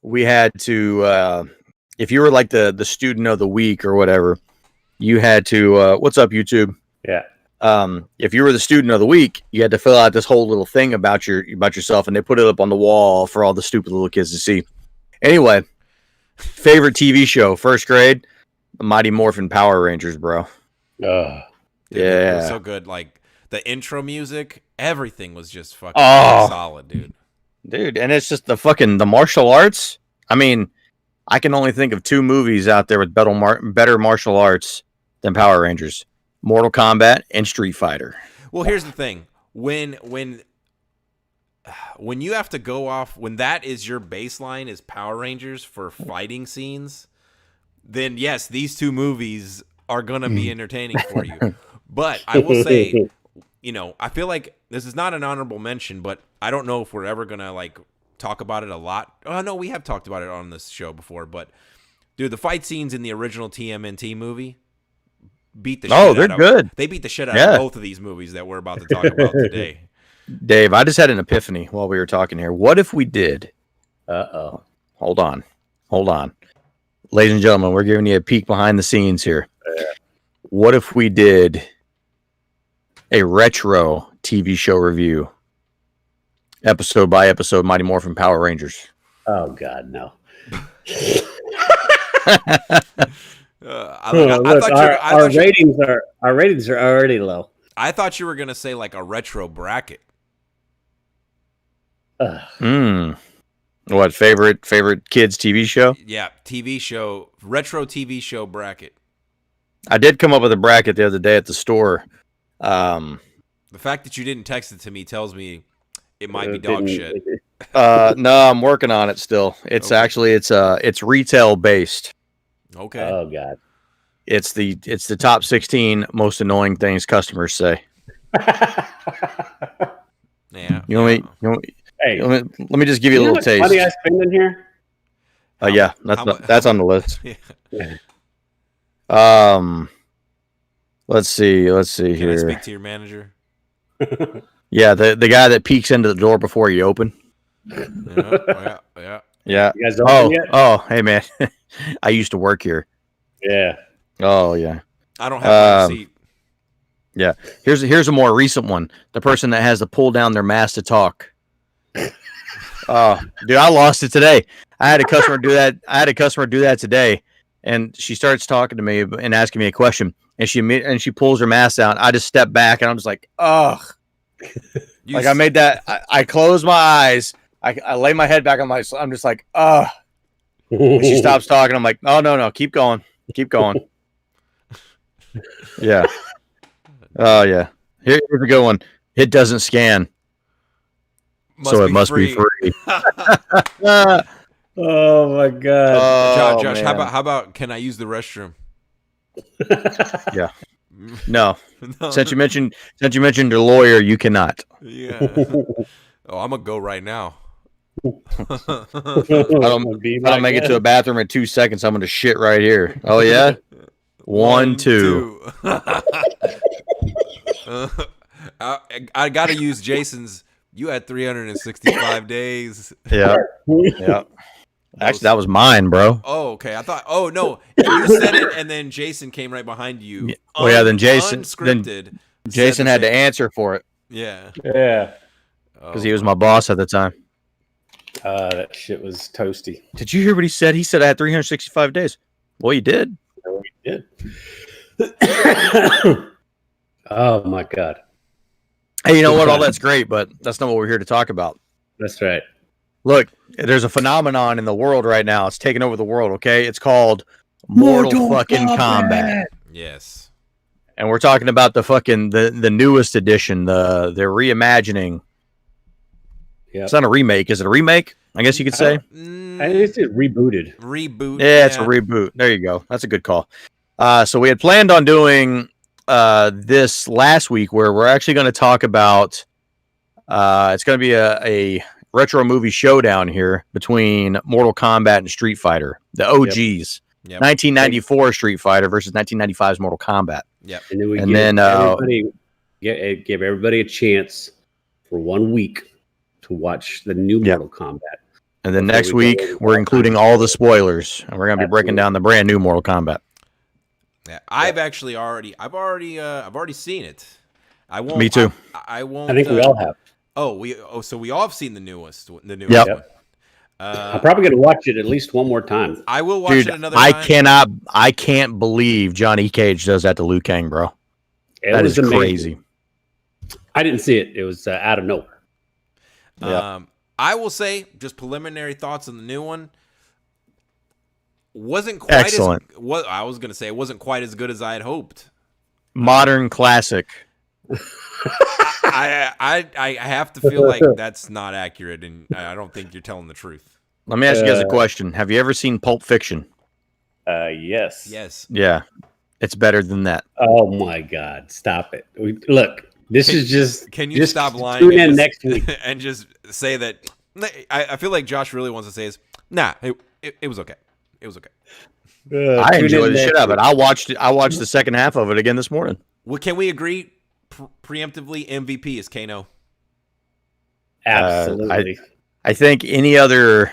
we had to, if you were like the student of the week or whatever, you had to, what's up, YouTube? Yeah. If you were the student of the week, you had to fill out this whole little thing about yourself, and they put it up on the wall for all the stupid little kids to see. Anyway, favorite TV show, first grade, the Mighty Morphin Power Rangers, bro. Dude, Yeah, it was so good. Like the intro music, everything was just fucking solid, dude. And it's just the martial arts. I mean, I can only think of two movies out there with better martial arts than Power Rangers: Mortal Kombat and Street Fighter. Well, here's the thing: when you have to go off, when that is your baseline is Power Rangers for fighting scenes, then yes, these two movies are gonna be entertaining for you. But I will say, I feel like this is not an honorable mention, but I don't know if we're ever gonna like talk about it a lot. Oh no, we have talked about it on this show before, but dude, the fight scenes in the original TMNT movie beat the shit out of. Oh, they're good. They beat the shit out of both of these movies that we're about to talk about today. Dave, I just had an epiphany while we were talking here. What if we did? Hold on. Ladies and gentlemen, we're giving you a peek behind the scenes here. What if we did a retro TV show review, episode by episode, Mighty Morphin Power Rangers? Oh God, no. Our ratings are already low. I thought you were gonna say like a retro bracket. What favorite kids TV show? Yeah, TV show, retro TV show bracket. I did come up with a bracket the other day at the store. The fact that you didn't text it to me tells me it might be dog shit. No, I'm working on it still. It's actually it's retail based. Okay. Oh God. It's the top 16 most annoying things customers say. Yeah. Hey, let me just give you a little taste. What money I spend in here? Yeah, that's on the list. Yeah. Let's see Can here. I speak to your manager? Yeah, the guy that peeks into the door before you open. Yeah. Yeah. You guys open yet? Oh, hey man, I used to work here. Yeah. Oh yeah. I don't have my receipt. Yeah. Here's a more recent one. The person that has to pull down their mask to talk. Oh, dude, I lost it today. I had a customer do that today, and she starts talking to me and asking me a question, and she pulls her mask down. I just step back, and I'm just like, ugh. Like I made that. I close my eyes. I lay my head back. I'm just like, ugh. When she stops talking, I'm like, oh no, keep going. Yeah. Oh yeah. Here's a good one. It doesn't scan. It must be free. Oh my God. Josh, how about can I use the restroom? Yeah. No. Since you mentioned your lawyer, you cannot. Yeah. Oh, I'm gonna go right now. I don't make it to a bathroom in 2 seconds. I'm gonna shit right here. Oh yeah. 1, 2. I gotta use Jason's. You had 365 days. Yeah. Yeah. Actually, that was mine, bro. Oh, okay. I thought. Oh no, you said it, and then Jason came right behind you. Oh yeah. Then Jason. Unscripted. Jason had to answer for it. Yeah. Yeah. Because he was my boss at the time. That shit was toasty. Did you hear what he said? He said I had 365 days. Well, you did. Oh, we did. Oh my God. Hey, you know what? All that's great, but that's not what we're here to talk about. That's right. Look, there's a phenomenon in the world right now. It's taking over the world, okay? It's called Mortal fucking Kombat. Yes. And we're talking about the newest edition, the reimagining. Yeah. It's not a remake. Is it a remake? I guess you could say. I think it's rebooted. Reboot. Yeah, it's a reboot. There you go. That's a good call. So we had planned on doing this last week, where we're actually going to talk about. It's going to be a retro movie showdown here between Mortal Kombat and Street Fighter, the OGs. Yep. 1994 Street Fighter versus 1995's Mortal Kombat. Yep. And then give everybody a chance for 1 week to watch the new Mortal Kombat. And then next week, we're including all the spoilers, and we're going to be breaking down the brand new Mortal Kombat. Yeah, I've already seen it. I won't. Me too. I won't. I think we all have. So we all have seen the newest one. Yep. I'm probably going to watch it at least one more time. I will watch it another time. I can't believe Johnny Cage does that to Liu Kang, bro. That is amazing. crazy. I didn't see it. It was out of nowhere. I will say, just preliminary thoughts on the new one. Wasn't quite excellent. I was going to say it wasn't quite as good as I had hoped. Modern classic. I have to feel like that's not accurate, and I don't think you're telling the truth. Let me ask you guys a question. Have you ever seen Pulp Fiction? Yes. Yes. Yeah. It's better than that. Oh my God! Stop it! Look, this is just. Can you just stop lying? Tune in next week and just say that. I feel like Josh really wants to say is, nah, it was okay. It was okay. I enjoyed the shit out of it. I watched the second half of it again this morning. Well, can we agree preemptively MVP is Kano? Absolutely. I think any other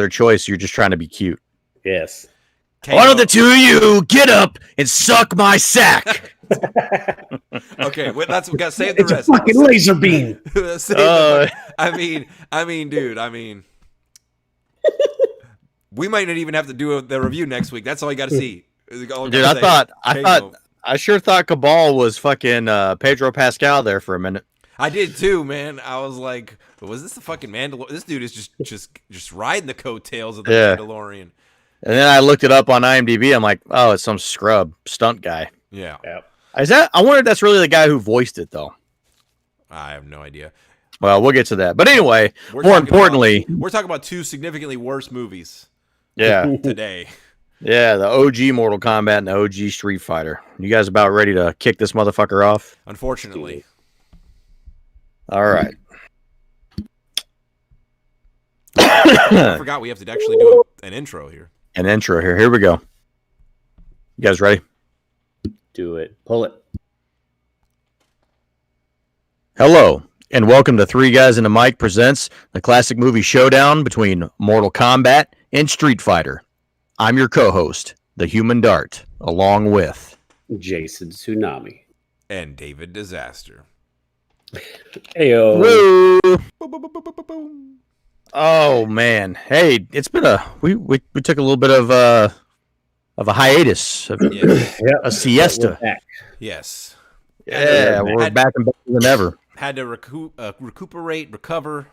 choice, you're just trying to be cute. Yes. Kano. Why don't the two of you get up and suck my sack? Okay, well, we got to save the It's rest. a fucking laser beam. I mean, dude. We might not even have to do the review next week. That's all you got to see. Dude, I sure thought Cabal was fucking Pedro Pascal there for a minute. I did too, man. I was like, was this the fucking Mandalorian? This dude is just riding the coattails of the Mandalorian. And then I looked it up on IMDb. I'm like, oh, it's some scrub stunt guy. Yeah. I wonder if that's really the guy who voiced it, though. I have no idea. Well, we'll get to that. But anyway, more importantly, we're talking about two significantly worse movies. Yeah. Today. Yeah, the OG Mortal Kombat and the OG Street Fighter. You guys about ready to kick this motherfucker off? Unfortunately. All right. I forgot we have to actually do an intro here. Here we go. You guys ready? Do it. Pull it. Hello, and welcome to Three Guys and a Mic presents the classic movie Showdown between Mortal Kombat and Street Fighter. I'm your co-host, the Human Dart, along with Jason Tsunami and David Disaster. Heyo. Oh man, hey, it's been we took a little bit of a hiatus, a siesta. Yes. Yeah, we're back and better than ever. Had to recover,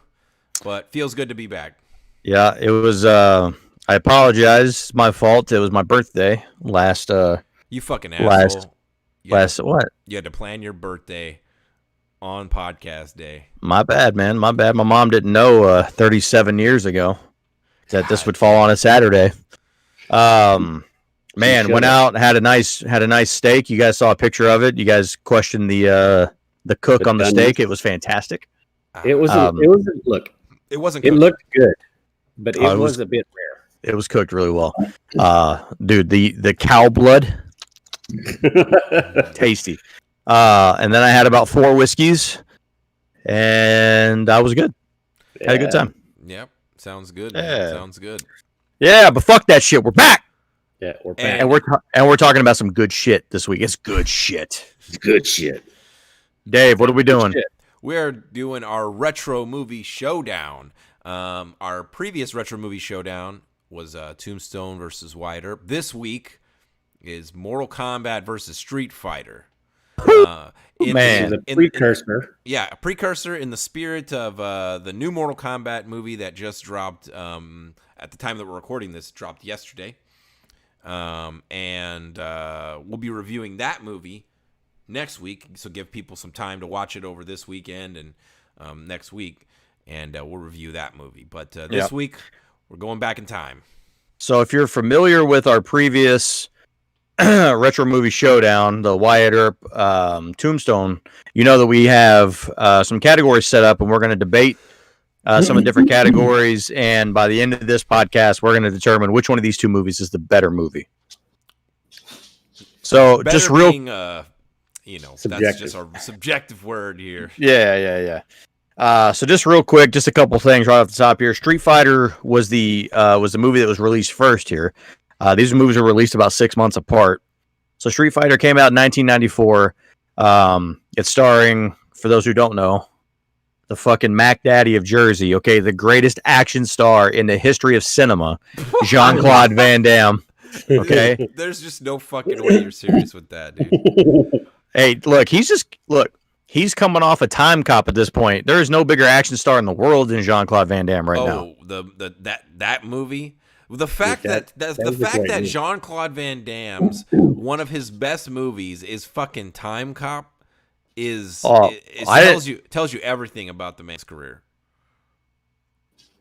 but feels good to be back. Yeah, it was. I apologize. It's my fault. It was my birthday last. You fucking asshole. What? You had to plan your birthday on podcast day. My bad, man. My bad. My mom didn't know 37 years ago that this would fall on a Saturday. Man, went out, had a nice steak. You guys saw a picture of it. You guys questioned the cook on the steak. It was fantastic. It wasn't. Look, it wasn't. It looked good, but it was a bit rare. It was cooked really well. Dude, the cow blood, tasty. And then I had about 4 whiskeys, and I was good. Had a good time. Yep, sounds good. Man. Sounds good. Yeah, but fuck that shit. We're back. Yeah, we're back, and we're talking about some good shit this week. It's good shit. It's good shit. Dave, what are we doing? We're doing our retro movie showdown. Our previous retro movie showdown was Tombstone versus Wilder. This week is Mortal Kombat versus Street Fighter. A precursor. A precursor in the spirit of the new Mortal Kombat movie that just dropped at the time that we're recording this, dropped yesterday. And we'll be reviewing that movie next week, so give people some time to watch it over this weekend and next week, and we'll review that movie. But this week, we're going back in time. So if you're familiar with our previous retro movie showdown, the Wyatt Earp Tombstone, you know that we have some categories set up, and we're going to debate some of the different categories, and by the end of this podcast, we're going to determine which one of these two movies is the better movie. So better just real, being, subjective. that's just a subjective word here. Yeah. So just real quick, just a couple things right off the top here. Street Fighter was the movie that was released first here. These movies were released about 6 months apart. So Street Fighter came out in 1994. It's starring, for those who don't know, the fucking Mac Daddy of Jersey. Okay, the greatest action star in the history of cinema, Jean-Claude Van Damme. Okay, There's just no fucking way you're serious with that, dude. hey, look, he's coming off a Time Cop at this point. There is no bigger action star in the world than Jean-Claude Van Damme right now. That movie. The fact that movie. Jean-Claude Van Damme's one of his best movies is fucking Time Cop tells you everything about the man's career.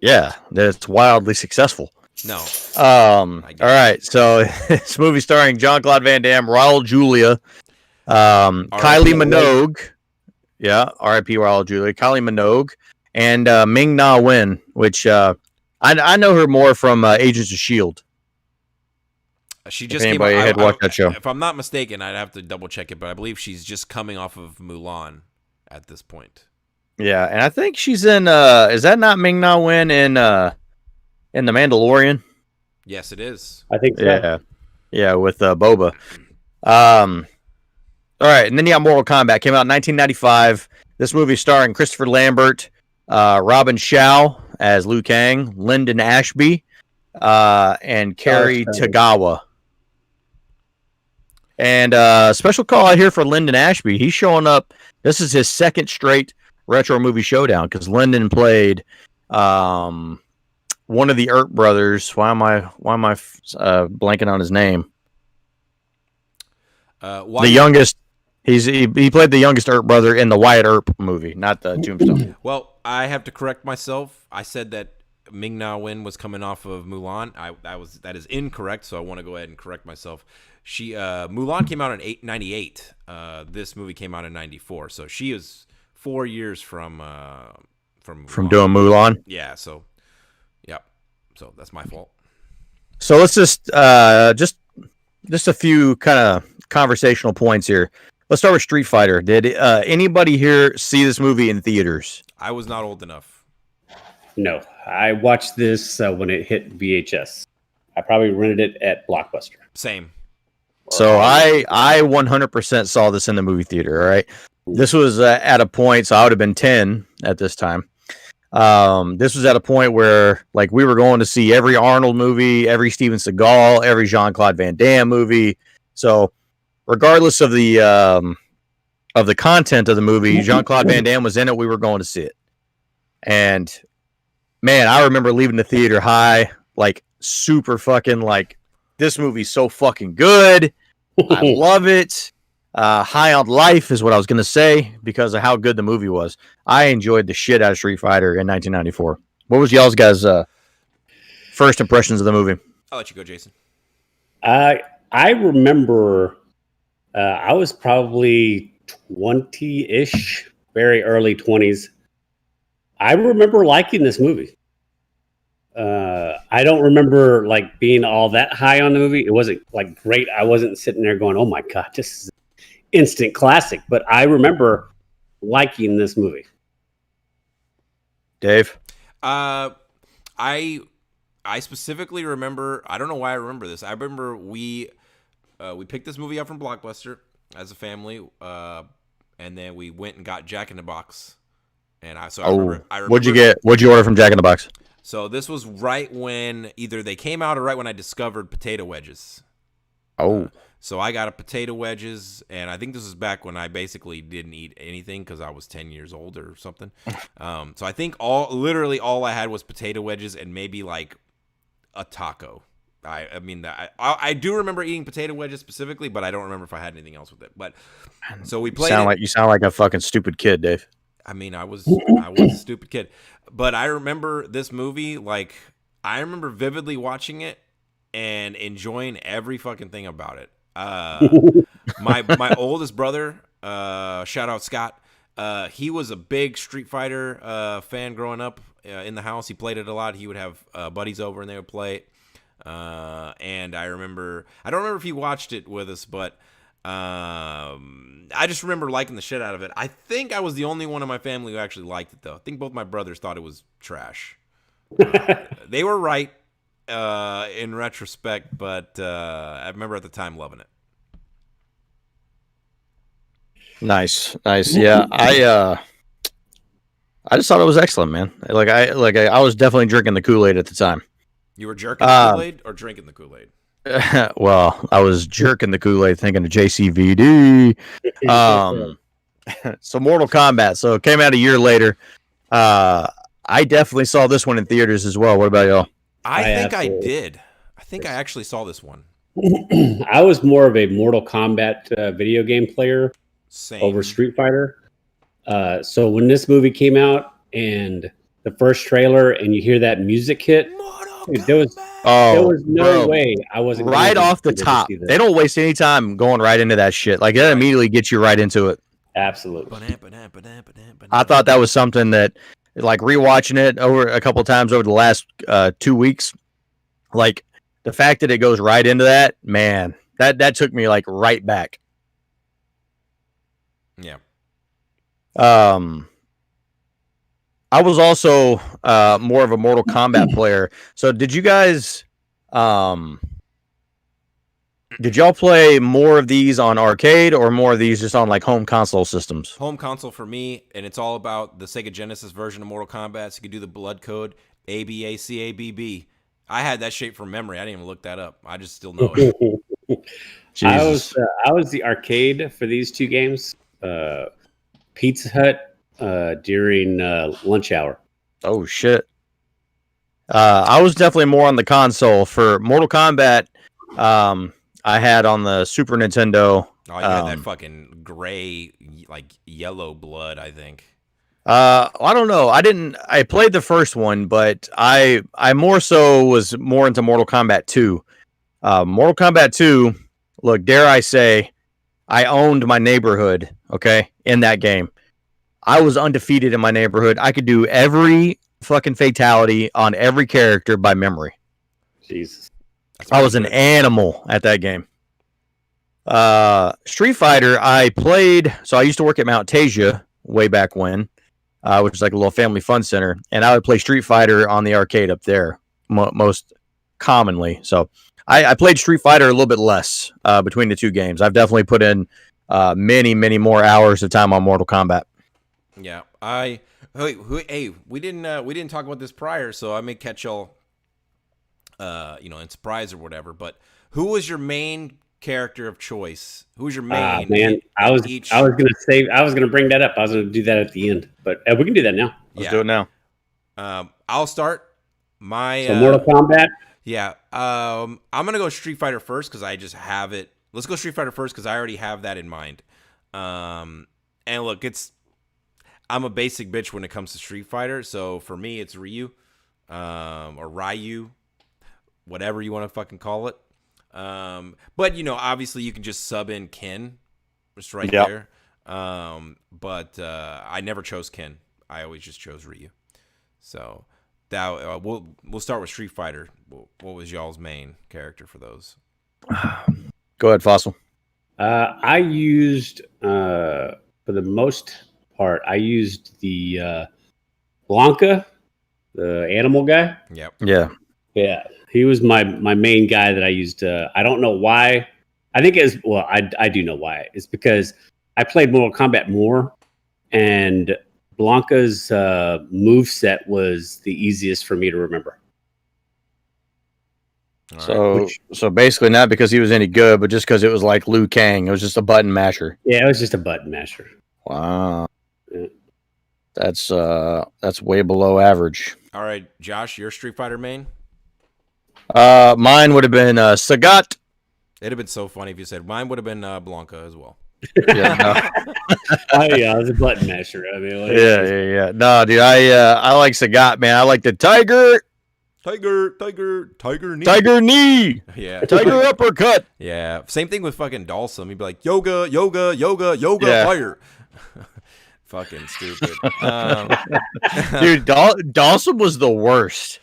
Yeah, that it's wildly successful. No. All right. So this movie starring Jean-Claude Van Damme, Raul Julia, Kylie Minogue. Yeah, R.I.P. Raul Julia, Kylie Minogue, and Ming-Na Wen, which I know her more from Agents of S.H.I.E.L.D. She just if anybody had watched that show. If I'm not mistaken, I'd have to double check it, but I believe she's just coming off of Mulan at this point. Yeah, and I think she's in. Is that not Ming-Na Wen in The Mandalorian? Yes, it is. I think so. Yeah, with Boba. All right, and then you got Mortal Kombat. Came out in 1995. This movie starring Christopher Lambert, Robin Shao as Liu Kang, Lyndon Ashby, and Kerry Tagawa. And special call out here for Lyndon Ashby. He's showing up. This is his second straight retro movie Showdown because Lyndon played one of the Earp brothers. Why am I blanking on his name? The youngest. He played the youngest Earp brother in the Wyatt Earp movie, not the Tombstone. Well, I have to correct myself. I said that Ming-Na Wen was coming off of Mulan. That is incorrect, so I want to go ahead and correct myself. Mulan came out in 98. This movie came out in 94. So she is 4 years from doing Mulan. Yeah, so So that's my fault. So let's just a few kind of conversational points here. Let's start with Street Fighter. Did anybody here see this movie in theaters? I was not old enough. No, I watched this when it hit VHS. I probably rented it at Blockbuster. Same. So I 100% saw this in the movie theater. All right, this was at a point. So I would have been 10 at this time. This was at a point where like we were going to see every Arnold movie, every Steven Seagal, every Jean-Claude Van Damme movie. So regardless of the content of the movie, Jean-Claude Van Damme was in it. We were going to see it, and man, I remember leaving the theater high, like super fucking like this movie's so fucking good. I love it. High on life is what I was going to say because of how good the movie was. I enjoyed the shit out of Street Fighter in 1994. What was y'all's guys' first impressions of the movie? I'll let you go, Jason. I remember I was probably 20-ish, very early 20s. I remember liking this movie. I don't remember like being all that high on the movie. It wasn't like great. I wasn't sitting there going, "Oh my god, this is instant classic." But I remember liking this movie. Dave? I specifically remember. I don't know why I remember this. I remember we picked this movie up from Blockbuster as a family, and then we went and got Jack in the Box. And I remember. What'd you get? What'd you order from Jack in the Box? So this was right when either they came out or right when I discovered potato wedges. So I got a potato wedges, and I think this was back when I basically didn't eat anything because I was 10 years old or something. So I think literally all I had was potato wedges and maybe like a taco. I do remember eating potato wedges specifically, but I don't remember if I had anything else with it. But so we played. You sound like a fucking stupid kid, Dave. I mean, I was a stupid kid, but I remember this movie. Like, I remember vividly watching it and enjoying every fucking thing about it. My oldest brother, shout out Scott. He was a big Street Fighter fan growing up in the house. He played it a lot. He would have buddies over and they would play it. And I don't remember if he watched it with us, but I just remember liking the shit out of it. I think I was the only one in my family who actually liked it, though. I think both my brothers thought it was trash. They were right in retrospect, but I remember at the time loving it. Nice. Yeah, I just thought it was excellent, man. I was definitely drinking the Kool-Aid at the time. You were jerking the Kool-Aid or drinking the Kool-Aid? Well, I was jerking the Kool-Aid thinking of JCVD. So Mortal Kombat. So it came out a year later. I definitely saw this one in theaters as well. What about y'all? I think I did. I think I actually saw this one. I was more of a Mortal Kombat video game player. Same. Over Street Fighter. So when this movie came out and the first trailer and you hear that music hit, dude, there was no way I wasn't right off the top. They don't waste any time going right into that shit. Like that immediately gets you right into it. Absolutely. I thought that was something that, like, rewatching it over a couple of times over the last 2 weeks, like the fact that it goes right into that, man, that took me like right back. Yeah. I was also more of a Mortal Kombat player. So did you guys did y'all play more of these on arcade or more of these just on like home console systems? Home console for me, and it's all about the Sega Genesis version of Mortal Kombat. So you could do the blood code ABACABB. I had that shape from memory. I didn't even look that up. I just still know it. Jesus. I was the arcade for these two games. Pizza Hut during lunch hour. Oh shit. I was definitely more on the console for Mortal Kombat. I had on the Super Nintendo. Oh, you had that fucking gray, like yellow blood, I think. I don't know. I played the first one, but I more so was more into Mortal Kombat 2. Mortal Kombat 2, look, dare I say, I owned my neighborhood, okay, in that game. I was undefeated in my neighborhood. I could do every fucking fatality on every character by memory. Jesus. I was an animal at that game. Street Fighter, I played, so I used to work at Mount Tasia way back when, which is like a little family fun center, and I would play Street Fighter on the arcade up there most commonly. So I played Street Fighter a little bit less between the two games. I've definitely put in many more hours of time on Mortal Kombat. Yeah, hey, we didn't talk about this prior, so I may catch y'all, in surprise or whatever. But who was your main character of choice? Who was your main? Man, I was gonna bring that up. I was gonna do that at the end, but we can do that now. Let's do it now. I'll start. So Mortal Kombat. Yeah, I'm gonna go Street Fighter first because I just have it. Let's go Street Fighter first because I already have that in mind. And look, I'm a basic bitch when it comes to Street Fighter, so for me it's Ryu, or Ryu, whatever you want to fucking call it. But obviously you can just sub in Ken, just right there. But I never chose Ken. I always just chose Ryu. So that we'll start with Street Fighter. What was y'all's main character for those? Go ahead, Fossil. I used for the most part, I used the Blanca, the animal guy. Yep. Yeah. He was my main guy that I used. I don't know why. I think I do know why. It's because I played Mortal Kombat more, and Blanca's moveset was the easiest for me to remember. So basically not because he was any good, but just because it was like Liu Kang. It was just a button masher. Yeah, it was just a button masher. Wow. Yeah. That's way below average. All right, Josh, your Street Fighter main? Mine would have been Sagat. It'd have been so funny if you said mine would have been Blanca as well. Yeah, oh yeah, I was a button masher. I mean, yeah. No, dude, I like Sagat, man. I like the tiger knee. Yeah, tiger uppercut. Yeah, same thing with fucking Dalsum. He'd be like yoga, fire. Fucking stupid. Dude, Dalsum was the worst.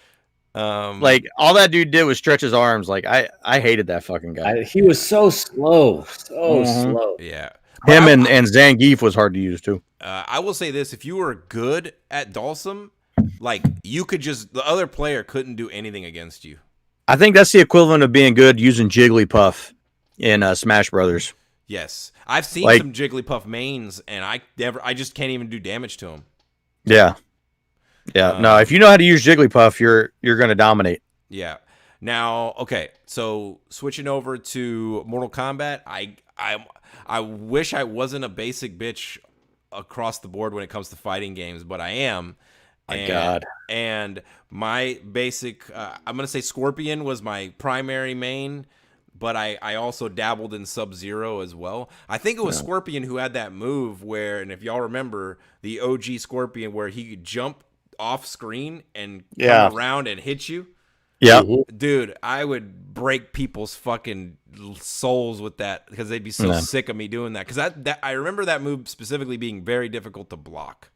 Like all that dude did was stretch his arms. Like I hated that fucking guy. He was so slow, slow. Yeah. Him and Zangief was hard to use too. I will say this: if you were good at Dhalsim, like you could the other player couldn't do anything against you. I think that's the equivalent of being good using Jigglypuff in Smash Brothers. Yes, I've seen some Jigglypuff mains, and I just can't even do damage to him. Yeah. No, if you know how to use Jigglypuff, you're going to dominate. Yeah. Now, okay, so switching over to Mortal Kombat, I wish I wasn't a basic bitch across the board when it comes to fighting games, but I am. My God. And my basic, I'm going to say Scorpion was my primary main, but I also dabbled in Sub-Zero as well. I think it was Scorpion who had that move where, and if y'all remember, the OG Scorpion where he could jump off screen and come around and hit you. Yeah. Dude, I would break people's fucking souls with that because they'd be so sick of me doing that. Because I remember that move specifically being very difficult to block.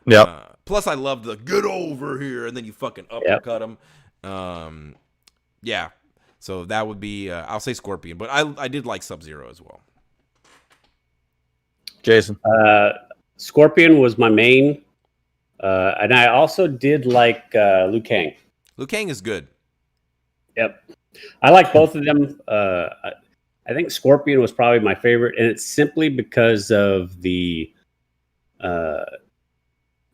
Yeah. Plus, I loved the get over here, and then you fucking uppercut him. Yeah. So that would be, I'll say Scorpion, but I did like Sub-Zero as well. Jason. Scorpion was my main. And I also did like Liu Kang. Liu Kang is good. Yep. I like both of them. I think Scorpion was probably my favorite, and it's simply because of the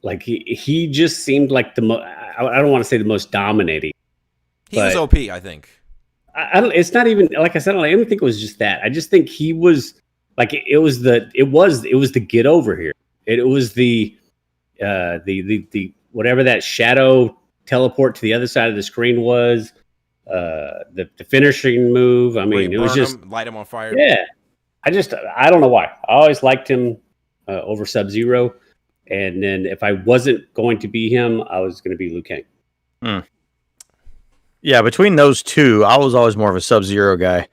like he just seemed like the most. I don't want to say the most dominating. He was OP, I think. I don't. It's not even like I said. I don't even think it was just that. I just think he was like it was the get over here. It was the whatever that shadow teleport to the other side of the screen was. The finishing move. I mean, it was just light him on fire. Yeah. I don't know why. I always liked him over Sub-Zero. And then if I wasn't going to be him, I was going to be Liu Kang. Yeah, between those two, I was always more of a Sub-Zero guy.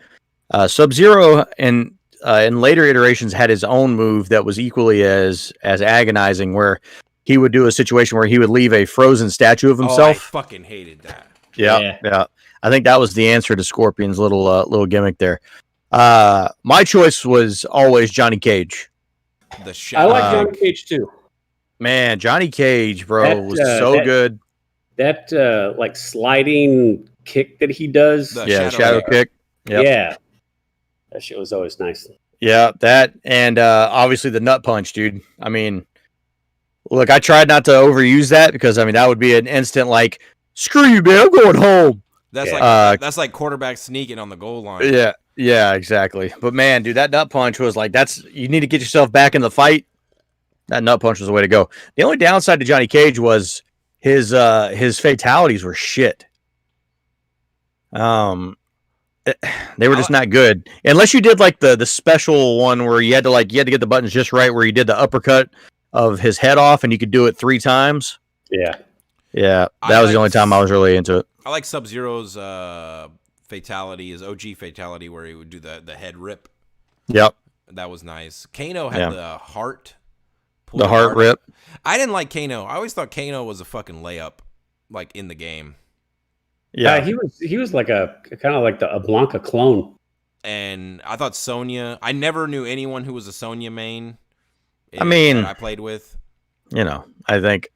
Sub-Zero in later iterations had his own move that was equally as agonizing, where he would do a situation where he would leave a frozen statue of himself. Oh, I fucking hated that. Yeah. I think that was the answer to Scorpion's little gimmick there. My choice was always Johnny Cage. I like Johnny Cage too. Man, Johnny Cage, bro, was so good. That like sliding kick that he does. Shadow kick. Yep. Yeah. That shit was always nice. Yeah, that and obviously the nut punch, dude. I mean, look, I tried not to overuse that because I mean that would be an instant like, screw you, man, I'm going home. That's like quarterback sneaking on the goal line. Yeah, exactly. But man, dude, that nut punch was like you need to get yourself back in the fight. That nut punch was the way to go. The only downside to Johnny Cage was his fatalities were shit. They were just not good. Unless you did like the special one where you had to get the buttons just right, where you did the uppercut of his head off and you could do it 3 times. Yeah. Yeah. That was the only time I was really into it. I like Sub-Zero's fatality, his OG fatality, where he would do the head rip. Yep. That was nice. Kano had the heart. The heart rip. I didn't like Kano. I always thought Kano was a fucking layup, like in the game. Yeah, he was like a kind of like a Blanca clone. And I thought Sonya. I never knew anyone who was a Sonya main. That I played with. I think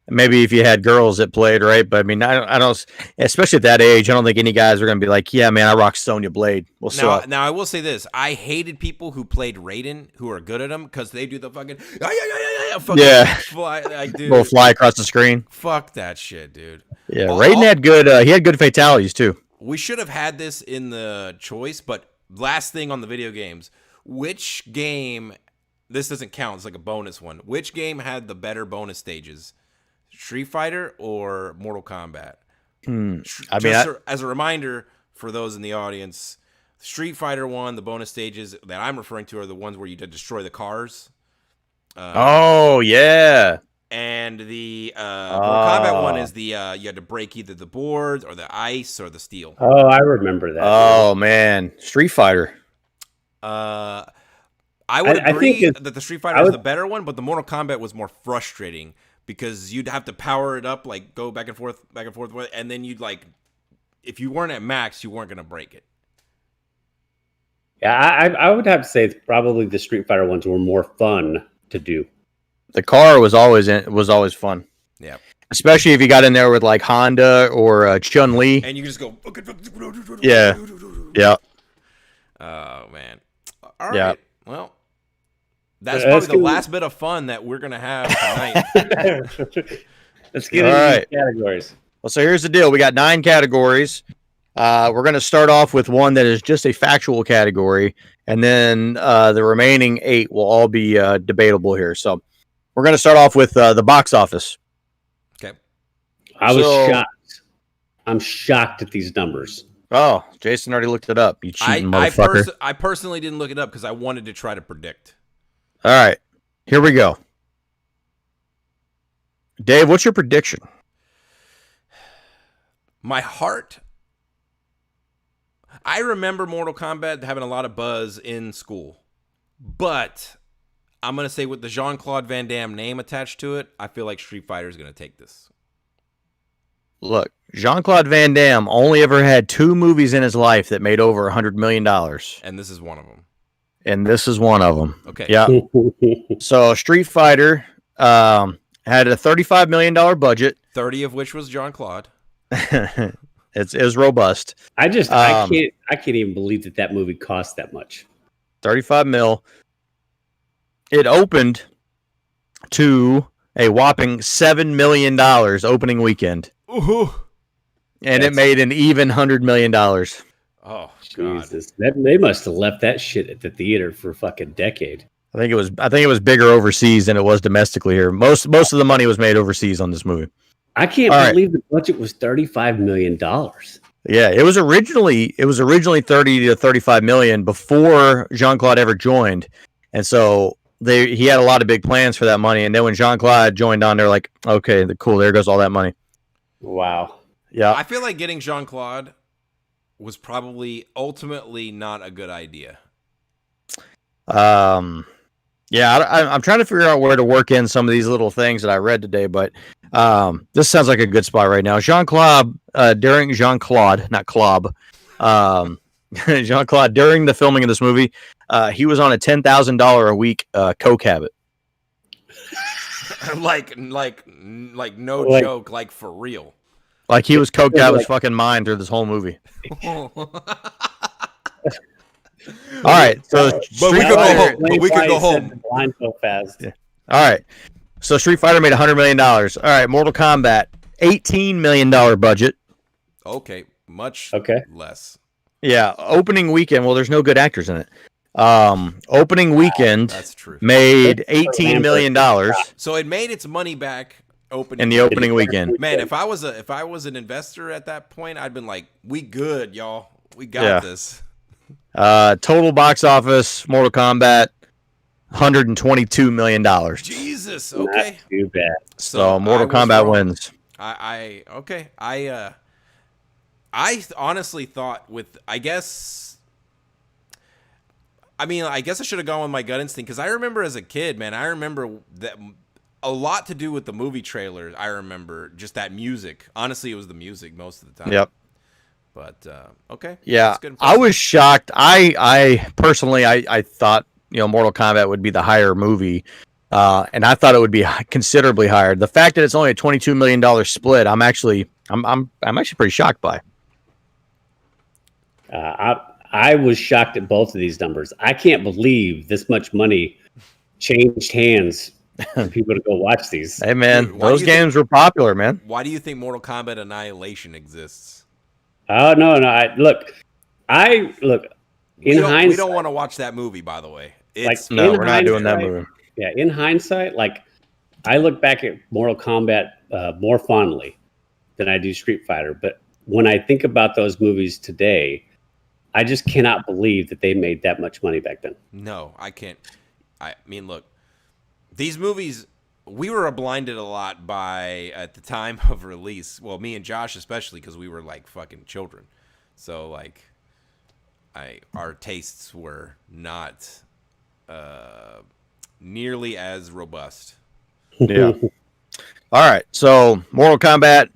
maybe if you had girls that played, right? But I mean, I don't, especially at that age, I don't think any guys are going to be like, yeah, man, I rock Sonya Blade. Now I will say this: I hated people who played Raiden who are good at them because they do the fucking fly across the screen. Fuck that shit, dude. Yeah, Raiden had good. He had good fatalities too. We should have had this in the choice, but last thing on the video games, which game? This doesn't count. It's like a bonus one. Which game had the better bonus stages? Street Fighter or Mortal Kombat? As a reminder for those in the audience, Street Fighter 1, the bonus stages that I'm referring to are the ones where you destroy the cars. Yeah. And the Mortal Kombat one is you had to break either the boards or the ice or the steel. Oh, I remember that. Oh man, Street Fighter. I would agree that the Street Fighter is the better one, but the Mortal Kombat was more frustrating because you'd have to power it up, like go back and forth, and then you'd like, if you weren't at max, you weren't gonna break it. Yeah, I would have to say probably the Street Fighter ones were more fun to do. The car was always fun. Yeah. Especially if you got in there with like Honda or Chun-Li. And you can just go. Yeah. Yeah. Oh, man. All right. Yeah. Well, that's probably the last bit of fun that we're going to have tonight. Let's get into these categories. Well, so here's the deal. We got 9 categories. We're going to start off with one that is just a factual category. And then the remaining 8 will all be debatable here. So we're going to start off with the box office. Okay. I was shocked. I'm shocked at these numbers. Oh, Jason already looked it up. You cheating motherfucker. I personally didn't look it up because I wanted to try to predict. All right. Here we go. Dave, what's your prediction? My heart. I remember Mortal Kombat having a lot of buzz in school. But I'm going to say with the Jean-Claude Van Damme name attached to it, I feel like Street Fighter is going to take this. Look, Jean-Claude Van Damme only ever had 2 movies in his life that made over $100 million. And this is one of them. Okay. Okay. Yeah. So Street Fighter had a $35 million budget. 30 of which was Jean-Claude. It was robust. I can't even believe that movie cost that much. 35 mil. It opened to a whopping $7 million opening weekend. Ooh. And it made an even $100 million. Oh, Jesus. They must have left that shit at the theater for a fucking decade. I think it was bigger overseas than it was domestically here. Most of the money was made overseas on this movie. I can't believe the budget was $35 million. Yeah, it was originally 30 to 35 million before Jean-Claude ever joined. And so he had a lot of big plans for that money. And then when Jean-Claude joined on, they're like, okay, cool, there goes all that money. Wow. Yeah. I feel like getting Jean-Claude was probably ultimately not a good idea. Yeah, I'm trying to figure out where to work in some of these little things that I read today, but this sounds like a good spot right now. Jean-Claude, during Jean-Claude, not Claude, Jean-Claude, during the filming of this movie, he was on a $10,000 a week coke habit. like no joke, like for real. Like he was coked out of his fucking mind through this whole movie. All right, so but we could go home. Blind so fast. Yeah. All right, so Street Fighter made $100 million. All right, Mortal Kombat, $18 million budget. Okay, much less. Yeah, opening weekend. Well, there's no good actors in it. Opening weekend that's true. Made $18 million. So it made its money back in the opening weekend. Man, if I was an investor at that point, I'd been like, "We good, y'all. We got this." Total box office, Mortal Kombat, $122 million. Jesus, okay. Not too bad. So Mortal Kombat wins. I honestly thought I guess I should have gone with my gut instinct because I remember as a kid, man, I remember that a lot to do with the movie trailers. I remember just that music. Honestly, it was the music most of the time. Yep. But okay. Yeah, I was shocked. I personally, I thought Mortal Kombat would be the higher movie, and I thought it would be considerably higher. The fact that it's only a $22 million split, I'm actually pretty shocked by. I was shocked at both of these numbers. I can't believe this much money changed hands for people to go watch these. Hey man, those games were popular, man. Why do you think Mortal Kombat Annihilation exists? Oh no! Look. In hindsight, we don't want to watch that movie. By the way, we're not doing that movie. Yeah, in hindsight, I look back at Mortal Kombat more fondly than I do Street Fighter. But when I think about those movies today, I just cannot believe that they made that much money back then. No, I can't. I mean, look, these movies. We were blinded a lot by at the time of release. Well, me and Josh especially, because we were like fucking children. So our tastes were not nearly as robust. Yeah. All right. So Mortal Kombat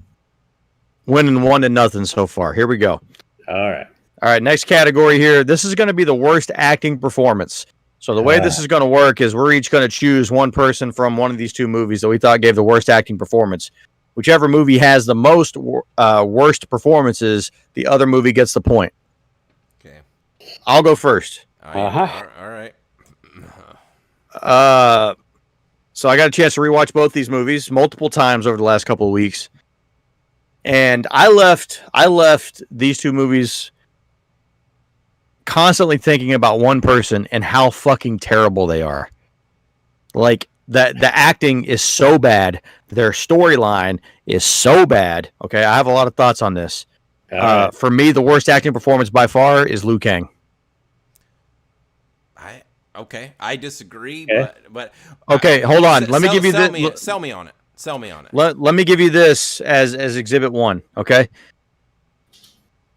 winning 1-0 so far. Here we go. All right. All right. Next category here. This is going to be the worst acting performance. So the way this is going to work is we're each going to choose one person from one of these two movies that we thought gave the worst acting performance. Whichever movie has the most worst performances, the other movie gets the point. Okay. I'll go first. All right. So I got a chance to rewatch both these movies multiple times over the last couple of weeks. And I left these two movies constantly thinking about one person and how fucking terrible they are. Like the acting is so bad, their storyline is so bad. Okay, I have a lot of thoughts on this. For me, the worst acting performance by far is Liu Kang. I disagree, but okay, hold on. Let me give you this. Sell me on it. Let me give you this as Exhibit 1, okay?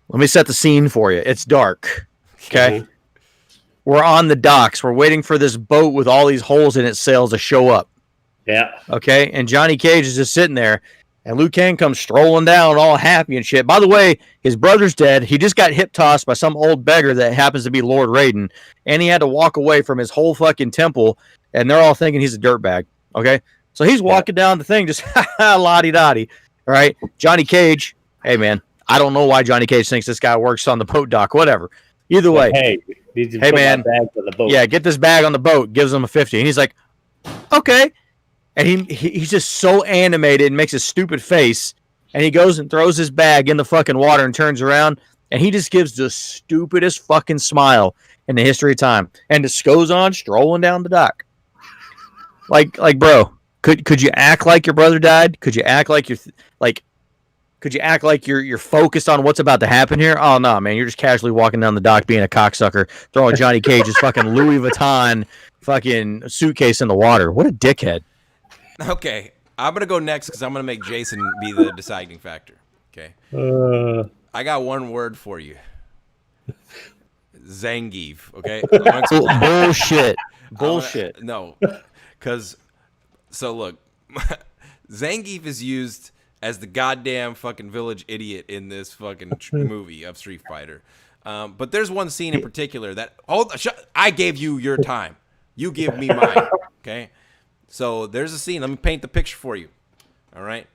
Let me set the scene for you. It's dark, okay? Mm-hmm. We're on the docks. We're waiting for this boat with all these holes in its sails to show up. Yeah. Okay, and Johnny Cage is just sitting there, and Liu Kang comes strolling down all happy and shit. By the way, his brother's dead. He just got hip-tossed by some old beggar that happens to be Lord Raiden, and he had to walk away from his whole fucking temple, and they're all thinking he's a dirtbag, okay? So he's walking down the thing just la-di-da-di, all right? Johnny Cage, hey, man, I don't know why Johnny Cage thinks this guy works on the boat dock, whatever. Either way. Hey man, yeah, get this bag on the boat, gives him a 50, and he's like, okay. And he's just so animated and makes a stupid face, and he goes and throws his bag in the fucking water and turns around, and he just gives the stupidest fucking smile in the history of time, and just goes on strolling down the dock. Like, bro, could you act like your brother died? Could you act like you're focused on what's about to happen here? Oh no, man, you're just casually walking down the dock being a cocksucker, throwing Johnny Cage's fucking Louis Vuitton fucking suitcase in the water. What a dickhead. Okay, I'm going to go next because I'm going to make Jason be the deciding factor. Okay. I got one word for you. Zangief, okay? Bullshit. No, because, so look, Zangief is used as the goddamn fucking village idiot in this fucking movie of Street Fighter. But there's one scene in particular that, I gave you your time. You give me mine, okay? So there's a scene. Let me paint the picture for you. All right.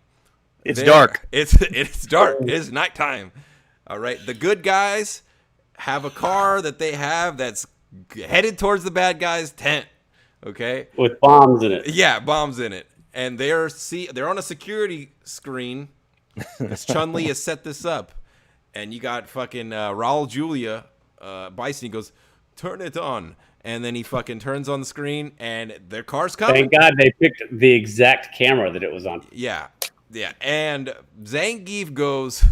It's dark. It's dark. It's nighttime. All right. The good guys have a car that they have that's headed towards the bad guys' tent. Okay. With bombs in it. Yeah, bombs in it. And they're on a security screen. This Chun-Li has set this up. And you got fucking Raul Julia Bison. He goes, turn it on. And then he fucking turns on the screen, and their car's coming. Thank God they picked the exact camera that it was on. Yeah. And Zangief goes,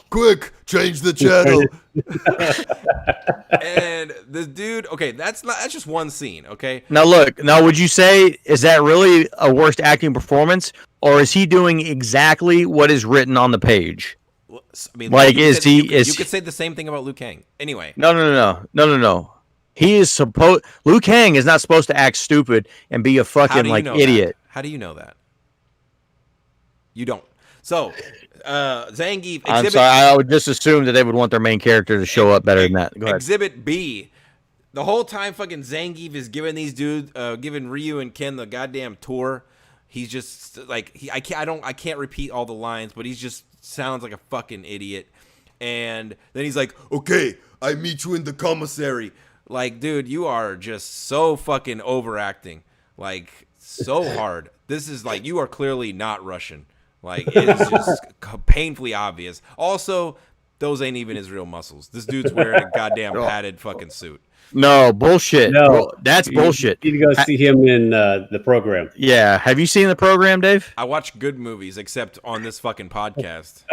quick, change the channel. And the dude, okay, that's just one scene, okay? Now would you say, is that really a worst acting performance, or is he doing exactly what is written on the page? I mean, like, you could say the same thing about Liu Kang. Anyway. No. Liu Kang is not supposed to act stupid and be a fucking idiot. How do you know that? You don't. So, Zangief. I'm sorry. I would just assume that they would want their main character to show up better than that. Go ahead. Exhibit B. The whole time, fucking Zangief is giving these dudes, giving Ryu and Ken the goddamn tour. He's just like I can't repeat all the lines, but he just sounds like a fucking idiot. And then he's like, "Okay, I meet you in the commissary." Like, dude, you are just so fucking overacting, like so hard. This is like, you are clearly not Russian. Like, it's just painfully obvious. Also, those ain't even his real muscles. This dude's wearing a goddamn padded fucking suit. No, bullshit. No, that's bullshit. You need to go see him in the program. Yeah. Have you seen the program, Dave? I watch good movies, except on this fucking podcast.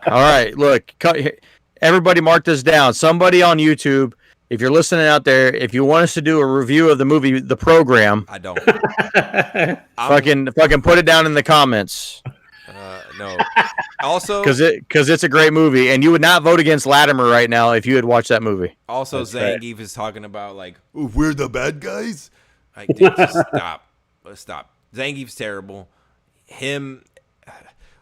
All right, look. Everybody mark this down. Somebody on YouTube, if you're listening out there, if you want us to do a review of the movie, The Program, I don't. fucking put it down in the comments. No. Also, because it's a great movie, and you would not vote against Latimer right now if you had watched that movie. Also, Zangief is talking about like, "Ooh, we're the bad guys." Like, dude, just stop. Let's stop. Zangief's terrible. Him,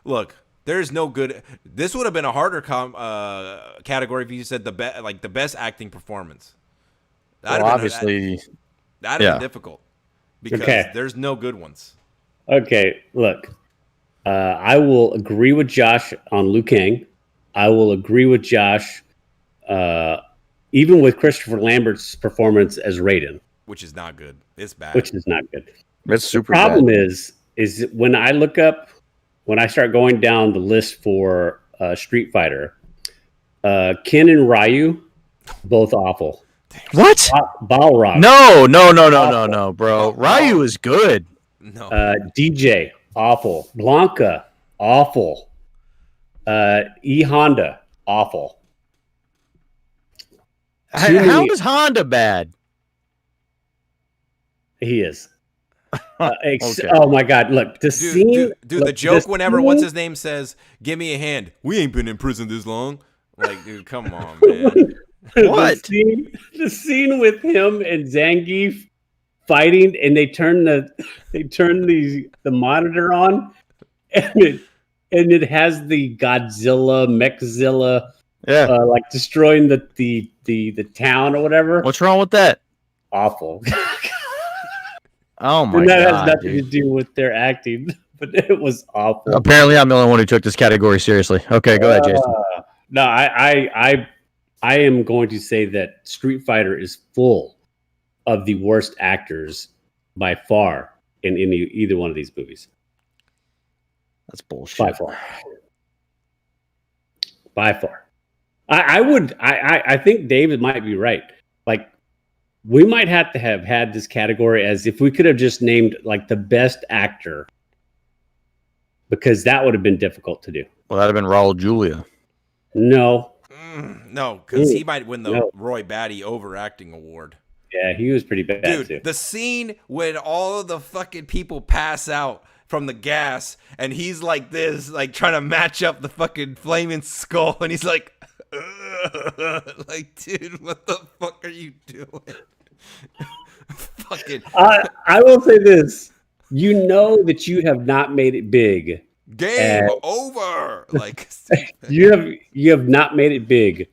look, there's no good. This would have been a harder category if you said the best acting performance. That'd Well, have been, obviously, that'd have been difficult because there's no good ones. Okay, look, I will agree with Josh on Liu Kang. I will agree with Josh, even with Christopher Lambert's performance as Raiden, Which is not good. It's bad. which is not good. it's super The problem bad. is when I start going down the list for Street Fighter, Ken and Ryu, both awful. What? Balrog, No, bro. Ryu is good. No. DJ, awful. Blanca, awful. E Honda, awful. How is Honda bad? He is. Okay. Oh my God! Look, the scene. Dude, the joke whenever what's his name says, "Give me a hand." We ain't been in prison this long. Like, dude, come on, man. What? The scene with him and Zangief fighting, and they turn the monitor on, and it has the Godzilla, Mechzilla, like destroying the town or whatever. What's wrong with that? Awful. Oh my And that god, has nothing dude. to do with their acting, but it was awful. Apparently, I'm the only one who took this category seriously. Okay, go ahead, Jason. No, I am going to say that Street Fighter is full of the worst actors by far in either one of these movies. That's bullshit. By far. I think David might be right. Like, we might have to have had this category as if we could have just named like the best actor, because that would have been difficult to do. Well, that'd have been Raul Julia. No. No, because he might win the Roy Batty overacting award. Yeah, he was pretty bad Dude, too. the scene when all of the fucking people pass out from the gas and he's like this, like trying to match up the fucking flaming skull, and he's like, like, dude, what the fuck are you doing? Fucking I will say this. You know that you have not made it big. game over. Like, You have not made it big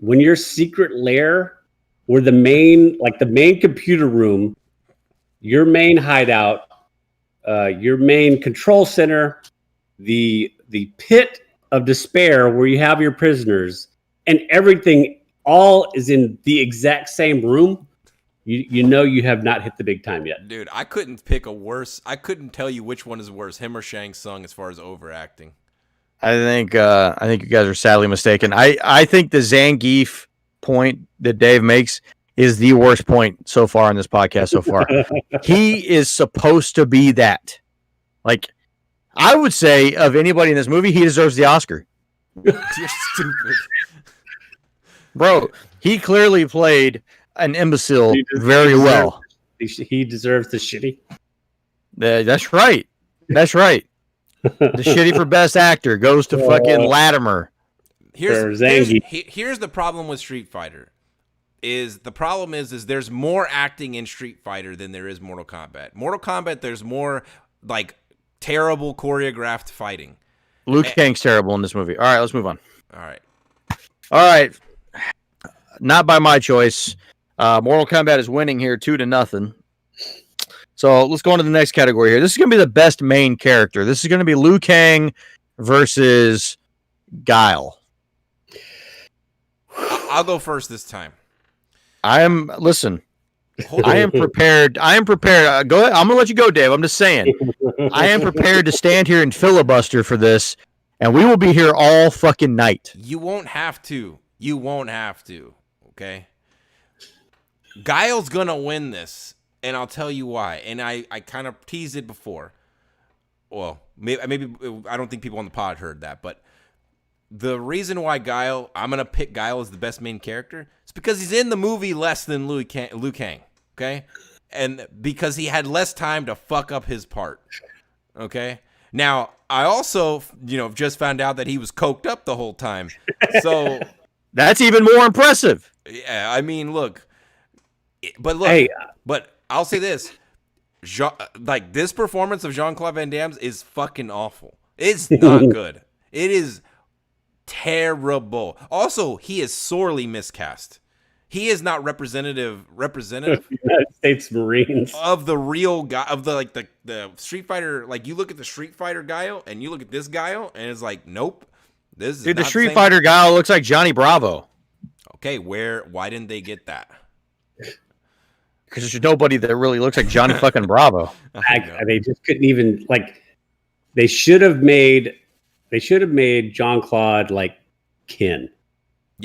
when your secret lair, where the main computer room, your main hideout, your main control center, the pit of despair where you have your prisoners, and everything all is in the exact same room. You know you have not hit the big time yet. dude, I couldn't pick a worse. I couldn't tell you which one is worse, him or Shang Tsung, as far as overacting. I think you guys are sadly mistaken. I think the Zangief point that Dave makes is the worst point so far in this podcast so far. He is supposed to be that. Like, I would say of anybody in this movie, he deserves the Oscar. You're stupid. Bro, he clearly played an imbecile very well. He deserves the shitty. That's right. That's right. The shitty for best actor goes to fucking Latimer. Here's Zangief. here's the problem with Street Fighter. Is there's more acting in Street Fighter than there is Mortal Kombat. Mortal Kombat, there's more like terrible choreographed fighting. Liu Kang's terrible in this movie. All right, let's move on. All All right. Not by my choice. Mortal Kombat is winning here 2-0. So let's go on to the next category here. This is going to be the best main character. This is going to be Liu Kang versus Guile. I'll go first this time. Listen, I am prepared. Go ahead. I'm going to let you go, Dave. I'm just saying. I am prepared to stand here and filibuster for this, and we will be here all fucking night. You won't have to. Okay? Guile's going to win this, and I'll tell you why. And I kind of teased it before. Well, maybe I don't think people on the pod heard that, but the reason why I'm going to pick Guile as the best main character is because he's in the movie less than Liu Kang, okay? And because he had less time to fuck up his part, okay? Now, I also, just found out that he was coked up the whole time. So that's even more impressive. Yeah, I mean, look. But Hey. but I'll say this. like this performance of Jean-Claude Van Damme's is fucking awful. It's not good. It is terrible. Also, he is sorely miscast. He is not representative United States Marines of the real guy of the Street Fighter. Like you look at the Street Fighter Guile and you look at this Guile and it's like, nope. This is Dude, the not Street same. Fighter guy looks like Johnny Bravo. Okay, why didn't they get that? Because there's nobody that really looks like Johnny fucking Bravo. they just couldn't even like. They should have made Jean-Claude like Ken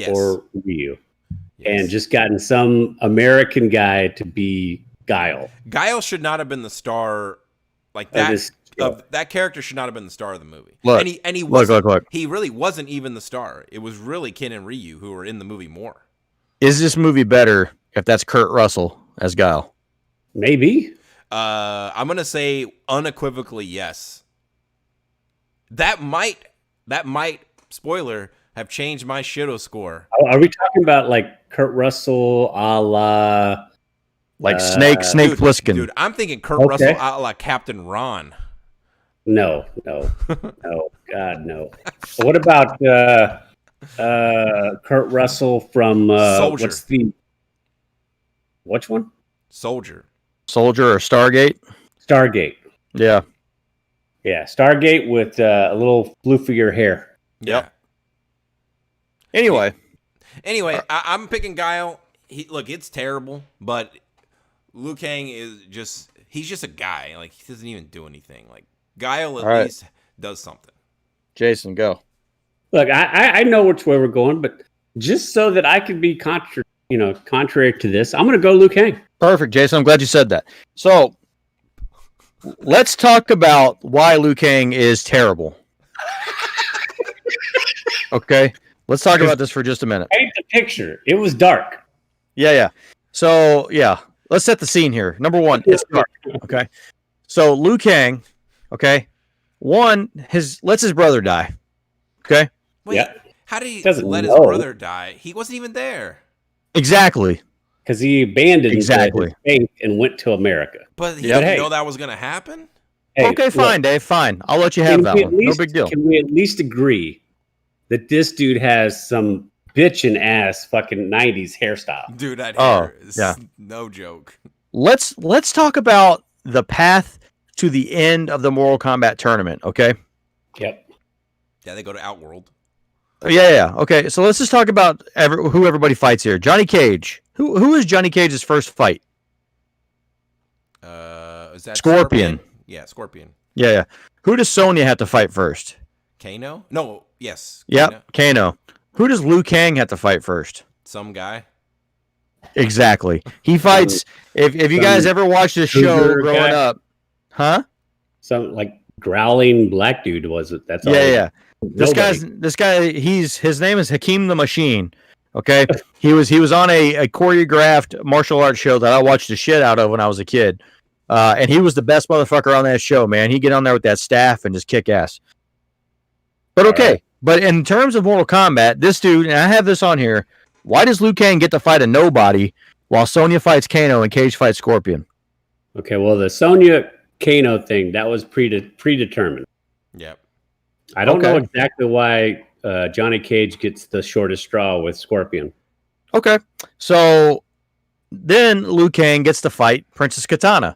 or Ryu, and just gotten some American guy to be Guile. Guile should not have been the star. Like that. That character should not have been the star of the movie. Look, and he wasn't, look. He really wasn't even the star. It was really Ken and Ryu who were in the movie more. Is this movie better if that's Kurt Russell as Guile? Maybe. I'm gonna say unequivocally yes. That might spoiler have changed my Shido score. Are we talking about like Kurt Russell a la like Snake Plissken? Dude, I'm thinking Kurt Russell a la Captain Ron. No, God, no. What about Kurt Russell from Soldier? Which one? Soldier or Stargate? Stargate. Yeah. Yeah, Stargate with a little floofier hair. Yep. Anyway, I'm picking Guile. It's terrible, but Liu Kang he's just a guy. Like he doesn't even do anything. Like Guile at least does something. Jason, go. Look, I know which way we're going, but just so that I can be contrary to this, I'm going to go Liu Kang. Perfect, Jason. I'm glad you said that. So let's talk about why Liu Kang is terrible. Okay, let's talk about this for just a minute. Paint the picture. It was dark. Yeah. So let's set the scene here. Number one, it's dark. Okay, so Liu Kang. Okay, lets his brother die. Okay. Wait, how did he let his brother die? He wasn't even there. Exactly. Because he abandoned his faith and went to America. But he didn't know that was going to happen? Hey, okay, fine, Dave, fine. I'll let you have that one. No big deal. Can we at least agree that this dude has some bitchin' ass fucking 90s hairstyle? Dude, that hair is no joke. Let's talk about the path to the end of the Mortal Kombat tournament, okay? Yep. Yeah, they go to Outworld. Yeah. Okay, so let's just talk about who everybody fights here. Johnny Cage. Who is Johnny Cage's first fight? Is that Scorpion? Yeah, Scorpion. Yeah. Who does Sonya have to fight first? Kano? No, yes. Yep, Kano. Who does Liu Kang have to fight first? Some guy. Exactly. He fights. If you guys ever watched this show growing up, huh? Some like growling black dude was it? That's all. Yeah. This guy. His name is Hakeem the Machine. Okay, he was on a choreographed martial arts show that I watched the shit out of when I was a kid, and he was the best motherfucker on that show. Man, he'd get on there with that staff and just kick ass. But okay, but in terms of Mortal Kombat, this dude, and I have this on here. Why does Liu Kang get to fight a nobody while Sonya fights Kano and Cage fights Scorpion? Okay, well the Sonya Kano thing that was predetermined. Yep. I don't know exactly why Johnny Cage gets the shortest straw with Scorpion. Okay, so then Liu Kang gets to fight Princess Katana,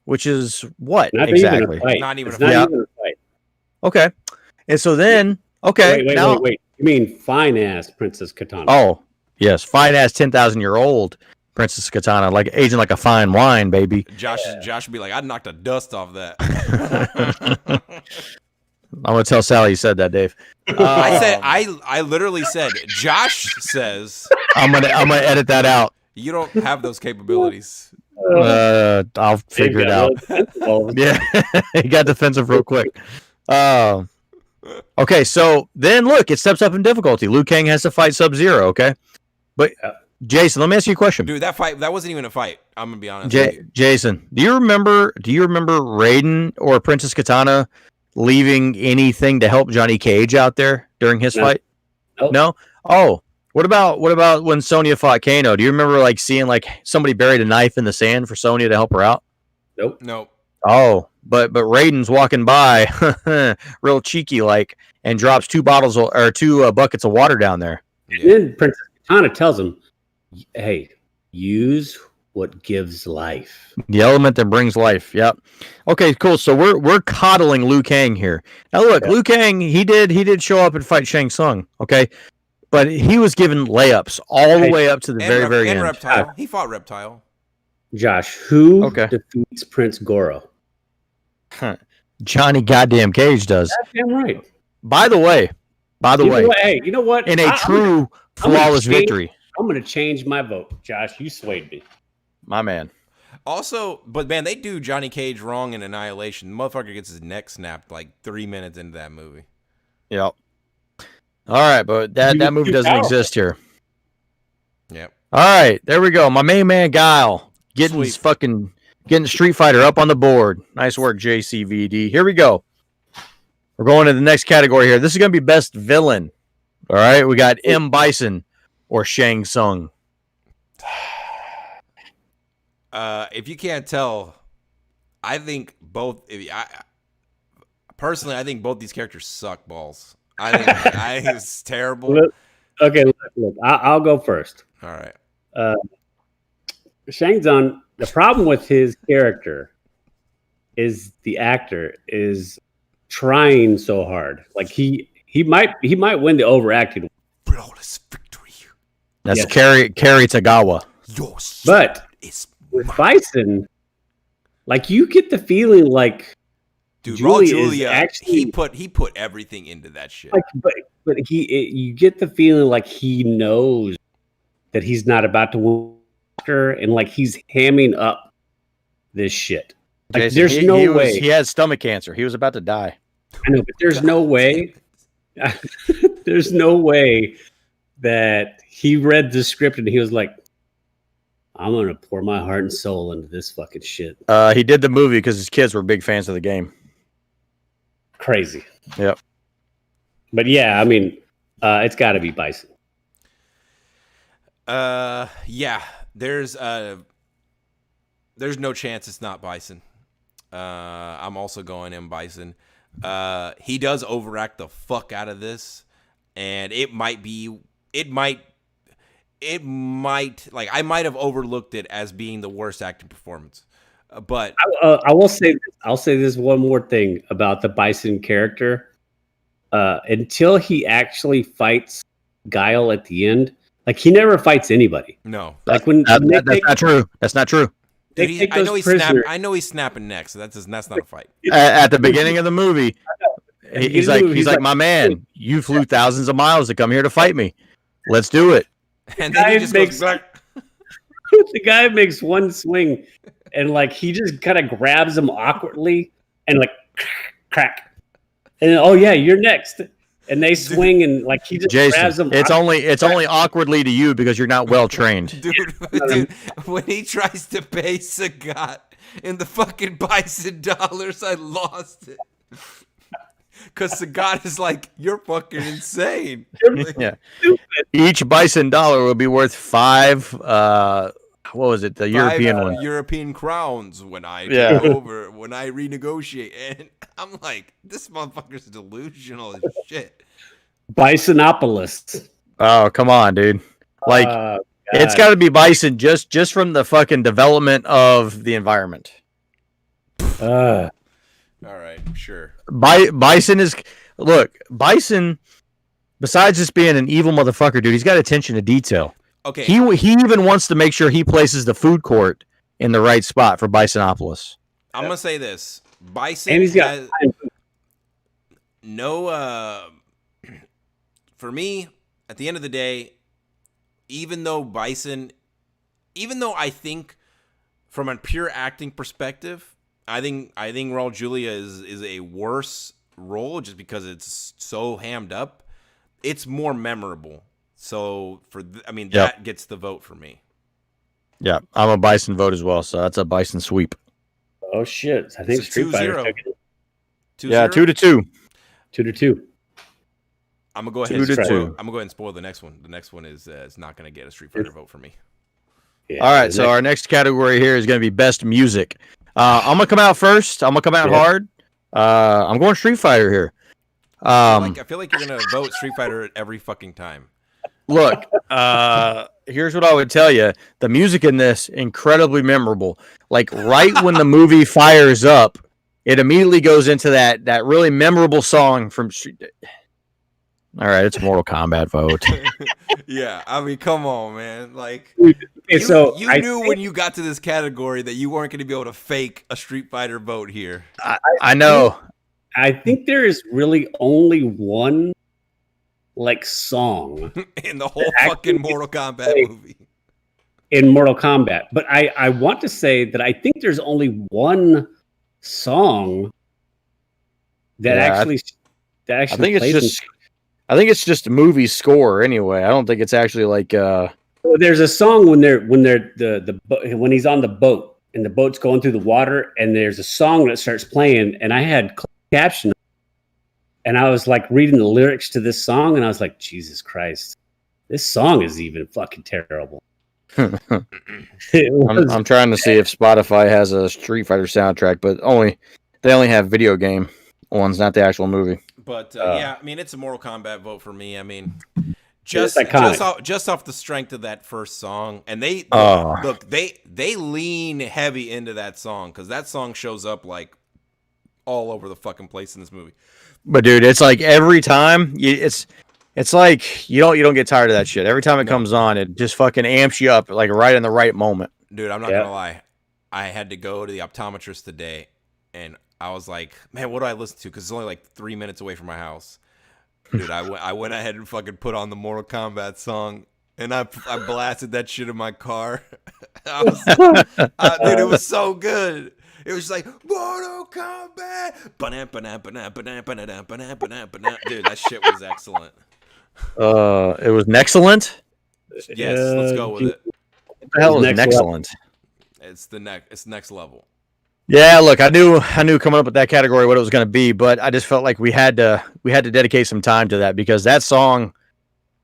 which is what exactly? Not even a fight. Okay, and so then wait. You mean fine ass Princess Katana? Oh yes, fine ass 10,000-year-old Princess Katana, like aging like a fine wine, baby. Josh would be like, I knocked the dust off that. I'm gonna tell Sally you said that, Dave. I literally said. Josh says. I'm gonna edit that out. You don't have those capabilities. I'll figure it out. Yeah, he got defensive real quick. Okay, so then look, it steps up in difficulty. Liu Kang has to fight Sub-Zero. Okay, but Jason, let me ask you a question. Dude, that wasn't even a fight. I'm gonna be honest with you. Jason, do you remember Raiden or Princess Katana leaving anything to help Johnny Cage out there during his fight? Nope. No? Oh, what about when Sonya fought Kano? Do you remember like seeing like somebody buried a knife in the sand for Sonya to help her out? Nope. Nope. Oh, but Raiden's walking by, real cheeky like, and drops two buckets of water down there. And then Princess Katana tells him, "Hey, use what gives life." The element that brings life. Yep. Okay, cool. So we're coddling Liu Kang here. Now look, Liu Kang, he did show up and fight Shang Tsung. Okay, but he was given layups all the way up to the very end. Reptile. He fought Reptile. Josh, who defeats Prince Goro? Johnny goddamn Cage does. Goddamn right. By the way, hey, you know what? In a true flawless victory, I'm going to change my vote. Josh, you swayed me. My man. Also, but man, they do Johnny Cage wrong in Annihilation. The motherfucker gets his neck snapped like 3 minutes into that movie. Yep. All right, but that movie doesn't exist here. Yep. All right, there we go. My main man Guile getting Street Fighter up on the board. Nice work, JCVD. Here we go. We're going to the next category here. This is going to be best villain. All right, we got M. Bison or Shang Tsung. If you can't tell, I think both. Personally, I think both these characters suck balls. I think it's terrible. Look. I'll go first. All right. Shang Tsung. The problem with his character is the actor is trying so hard. Like he might win the overacting. Flawless victory. That's Cary Tagawa. But with Bison, like you get the feeling like dude, Julia actually he put everything into that shit. Like, but you get the feeling like he knows that he's not about to win, and like he's hamming up this shit. Like Jason, there's no way he has stomach cancer. He was about to die. I know, but there's no way. There's no way that he read the script and he was like, I'm going to pour my heart and soul into this fucking shit. He did the movie because his kids were big fans of the game. Crazy. Yep. But yeah, I mean, it's got to be Bison. Yeah. There's no chance it's not Bison. I'm also going M. Bison. He does overact the fuck out of this, and it might like I might have overlooked it as being the worst acting performance. But I will say this. I'll say this one more thing about the Bison character. Until he actually fights Guile at the end, like he never fights anybody. No, like that's not true. That's not true. Dude, I know he's snapping necks. So that's not a fight. At the beginning of the movie, he's like, my man, you flew thousands of miles to come here to fight me. Let's do it. And then he just goes back. The guy makes one swing, and like he just kind of grabs him awkwardly, and like crack. And then, oh yeah, you're next. And they swing, and like he just grabs them. It's only awkwardly to you because you're not well trained, dude. When he tries to pay Sagat in the fucking Bison dollars, I lost it. Because Sagat is like, you're fucking insane. Yeah. Each Bison dollar will be worth 5. What was it? The European one. European crowns when I take over, when I renegotiate. And I'm like, this motherfucker's delusional as shit. Bisonopolis. Oh, come on, dude. Like, it's got to be Bison just from the fucking development of the environment. All right, sure. Bison, besides just being an evil motherfucker, dude, he's got attention to detail. Okay. He even wants to make sure he places the food court in the right spot for Bisonopolis. I'm going to say this. Bison and he's got for me, at the end of the day, even though I think from a pure acting perspective, I think Raul Julia is a worse role just because it's so hammed up. It's more memorable. So that gets the vote for me. Yeah, I'm a Bison vote as well, so that's a Bison sweep. Oh shit! I think Street Fighter took it. 2-2. 2-2. I'm gonna go ahead. I'm gonna go ahead and spoil the next one. The next one is not gonna get a Street Fighter vote for me. Yeah, all right, so our next category here is gonna be best music. I'm gonna come out first. I'm gonna come out hard. I'm going Street Fighter here. I feel like you're gonna vote Street Fighter every fucking time. Look, here's what I would tell you: the music in this incredibly memorable. Like right when the movie fires up, it immediately goes into that really memorable song from. All right, it's a Mortal Kombat vote. Yeah, I mean, come on, man. Like, Okay, you knew when you got to this category that you weren't going to be able to fake a Street Fighter vote here. I know. I think there is really only one song In the whole fucking Mortal Kombat movie. in Mortal Kombat, but I want to say that I think there's only one song that actually I think plays I think it's just a movie score anyway. I don't think it's actually like. There's a song when when he's on the boat and the boat's going through the water, and there's a song that starts playing, and I had caption, and I was like reading the lyrics to this song, and I was like, Jesus Christ, this song is even fucking terrible. I'm trying to see if Spotify has a Street Fighter soundtrack, but they only have video game ones, not the actual movie. But yeah, I mean, it's a Mortal Kombat vote for me. I mean, just off the strength of that first song, and they lean heavy into that song because that song shows up like all over the fucking place in this movie. But dude, it's like every time it's like you don't get tired of that shit. Every time it comes on, it just fucking amps you up like right in the right moment. Dude, I'm not gonna lie. I had to go to the optometrist today, and I was like, man, what do I listen to? Because it's only like 3 minutes away from my house. Dude, I went ahead and fucking put on the Mortal Kombat song, and I blasted that shit in my car. Dude, it was so good. It was like, Mortal Kombat! Dude, that shit was excellent. It was excellent. Yes, let's go with it. What the hell is excellent? It's next level. Yeah, look, I knew coming up with that category what it was going to be, but I just felt like we had to dedicate some time to that because that song.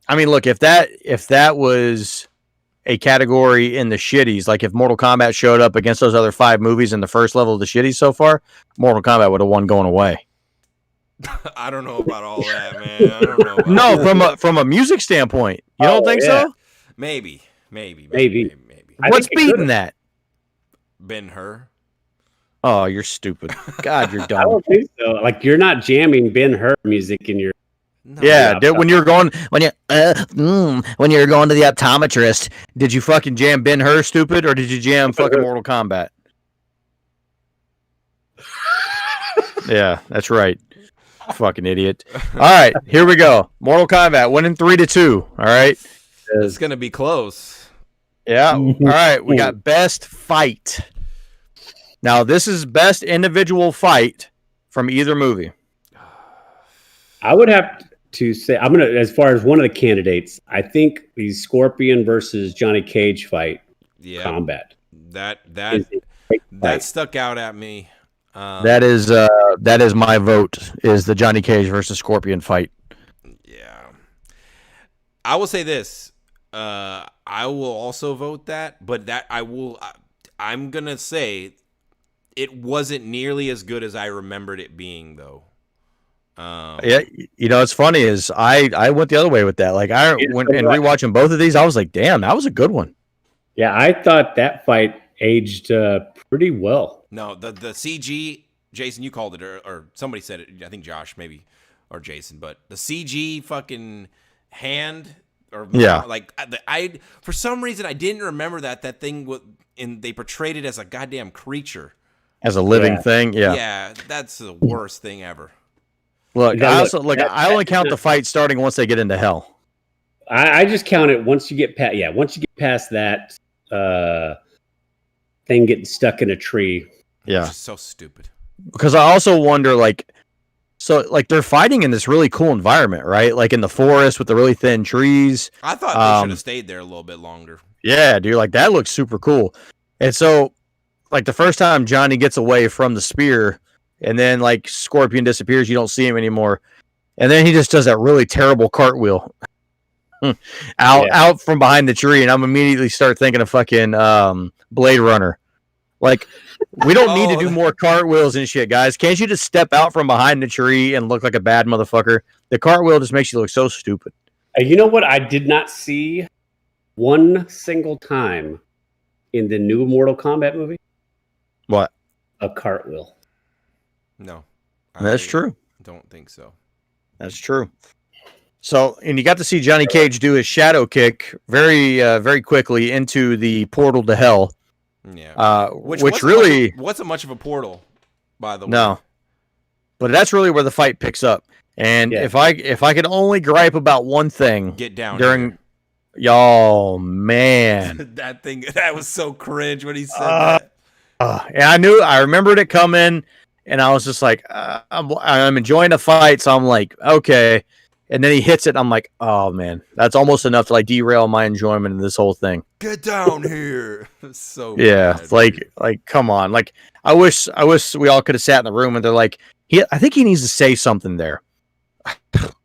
I mean, look, if that was a category in the shitties, like if Mortal Kombat showed up against those other 5 movies in the first level of the shitties so far, Mortal Kombat would have won going away. I don't know about all that, man. I don't know. About from a music standpoint, you don't think so? Maybe. What's beating that? Ben-Hur. Oh, you're stupid. God, you're dumb. I don't think so. Like you're not jamming Ben-Hur music in your. No, yeah, when you're going to the optometrist, did you fucking jam Ben-Hur, stupid, or did you jam fucking Mortal Kombat? Yeah, that's right. Fucking idiot. All right, here we go. Mortal Kombat winning 3-2. All right, it's gonna be close. Yeah. All right, we got best fight. Now, this is best individual fight from either movie. I would have to say, I'm going to, as far as one of the candidates, I think the Scorpion versus Johnny Cage fight. Yeah. Combat. That stuck out at me. That is my vote, is the Johnny Cage versus Scorpion fight. Yeah. I will say this. I will also vote that, but I'm going to say it wasn't nearly as good as I remembered it being, though. Yeah, it's funny is I went the other way with that. Like when rewatching both of these, I was like, damn, that was a good one. Yeah, I thought that fight aged pretty well. No, the CG, Jason, you called it, or somebody said it. I think Josh maybe or Jason, but the CG fucking hand. I for some reason I didn't remember that thing they portrayed it as a goddamn creature. As a living thing, yeah. Yeah, that's the worst thing ever. Look, I only count the fight starting once they get into hell. I just count it once you get past. Yeah, once you get past that thing getting stuck in a tree. Yeah, which is so stupid. Because I also wonder, they're fighting in this really cool environment, right? Like in the forest with the really thin trees. I thought they should have stayed there a little bit longer. Yeah, dude, like that looks super cool. And so, like the first time Johnny gets away from the spear, and then like Scorpion disappears, you don't see him anymore, and then he just does that really terrible cartwheel out from behind the tree, and I'm immediately start thinking of fucking Blade Runner Like, we don't need to Oh. do more cartwheels and shit, guys. Can't you just step out from behind the tree and look like a bad motherfucker? The cartwheel just makes you look so stupid. You know what? I did not see one single time in the new Mortal Kombat movie What? a cartwheel. No. That's true. Don't think so. That's true. So, and you got to see Johnny Cage do his shadow kick very quickly into the portal to hell. Yeah. Which really wasn't much of a portal, by the way. No. But that's really where the fight picks up. And if I could only gripe about one thing, Get down during here. y'all, man. that was so cringe when he said that. And I remembered it coming, and I was just like, I'm enjoying the fight, so I'm like, okay. And then he hits it, and I'm like, oh man, that's almost enough to like derail my enjoyment of this whole thing. Get down here. So Yeah, bad, like come on. Like I wish we all could have sat in the room and they're like, I think he needs to say something there.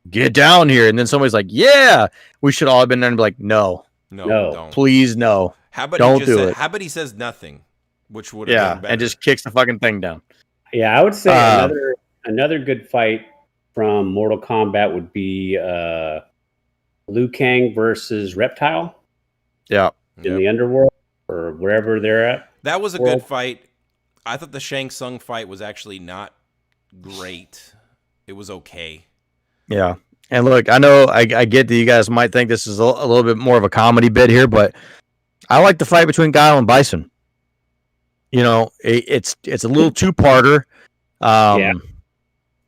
Get down here. And then somebody's like, yeah, we should all have been there and be like, no, No, don't. please no. How about don't he do just it. How about he says nothing, which would have been better. And just kicks the fucking thing down. Yeah, I would say another good fight from Mortal Kombat would be Liu Kang versus Reptile Yeah. in the underworld or wherever they're at. That was a good fight. I thought the Shang Tsung fight was actually not great. It was okay. Yeah. And look, I know I get that you guys might think this is a little bit more of a comedy bit here, but I like the fight between Guile and Bison. You know, it's a little two-parter.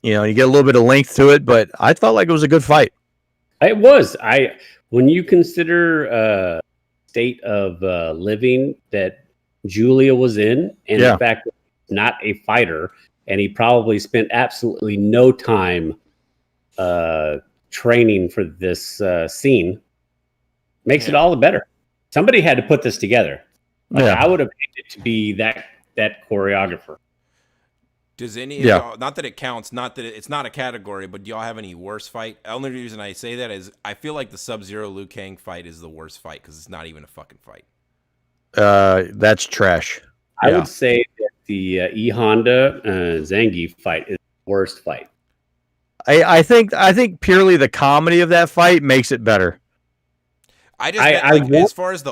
You know, you get a little bit of length to it, but I felt like it was a good fight. It was. When you consider state of living that Julia was in, and the fact that he's not a fighter, and he probably spent absolutely no time training for this scene, makes it all the better. Somebody had to put this together. I would have paid it to be that choreographer. Does any of y'all, not that it counts, not that it's not a category, but do y'all have any worse fight? The only reason I say that is I feel like the Sub-Zero Liu Kang fight is the worst fight because it's not even a fucking fight. That's trash. I would say that the E Honda Zangief fight is the worst fight. I think purely the comedy of that fight makes it better. As far as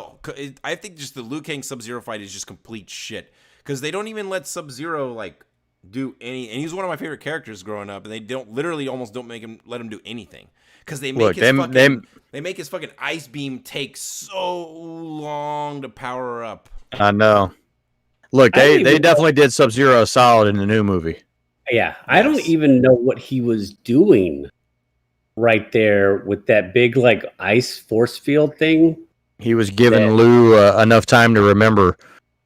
I think just the Liu Kang Sub-Zero fight is just complete shit because they don't even let Sub-Zero like do any, and he's one of my favorite characters growing up, and they almost don't let him do anything because they make they make his fucking ice beam take so long to power up. I know. Look, they definitely did Sub-Zero solid in the new movie. Yeah, I don't even know what he was doing right there with that big like ice force field thing. He was giving Lou enough time to remember.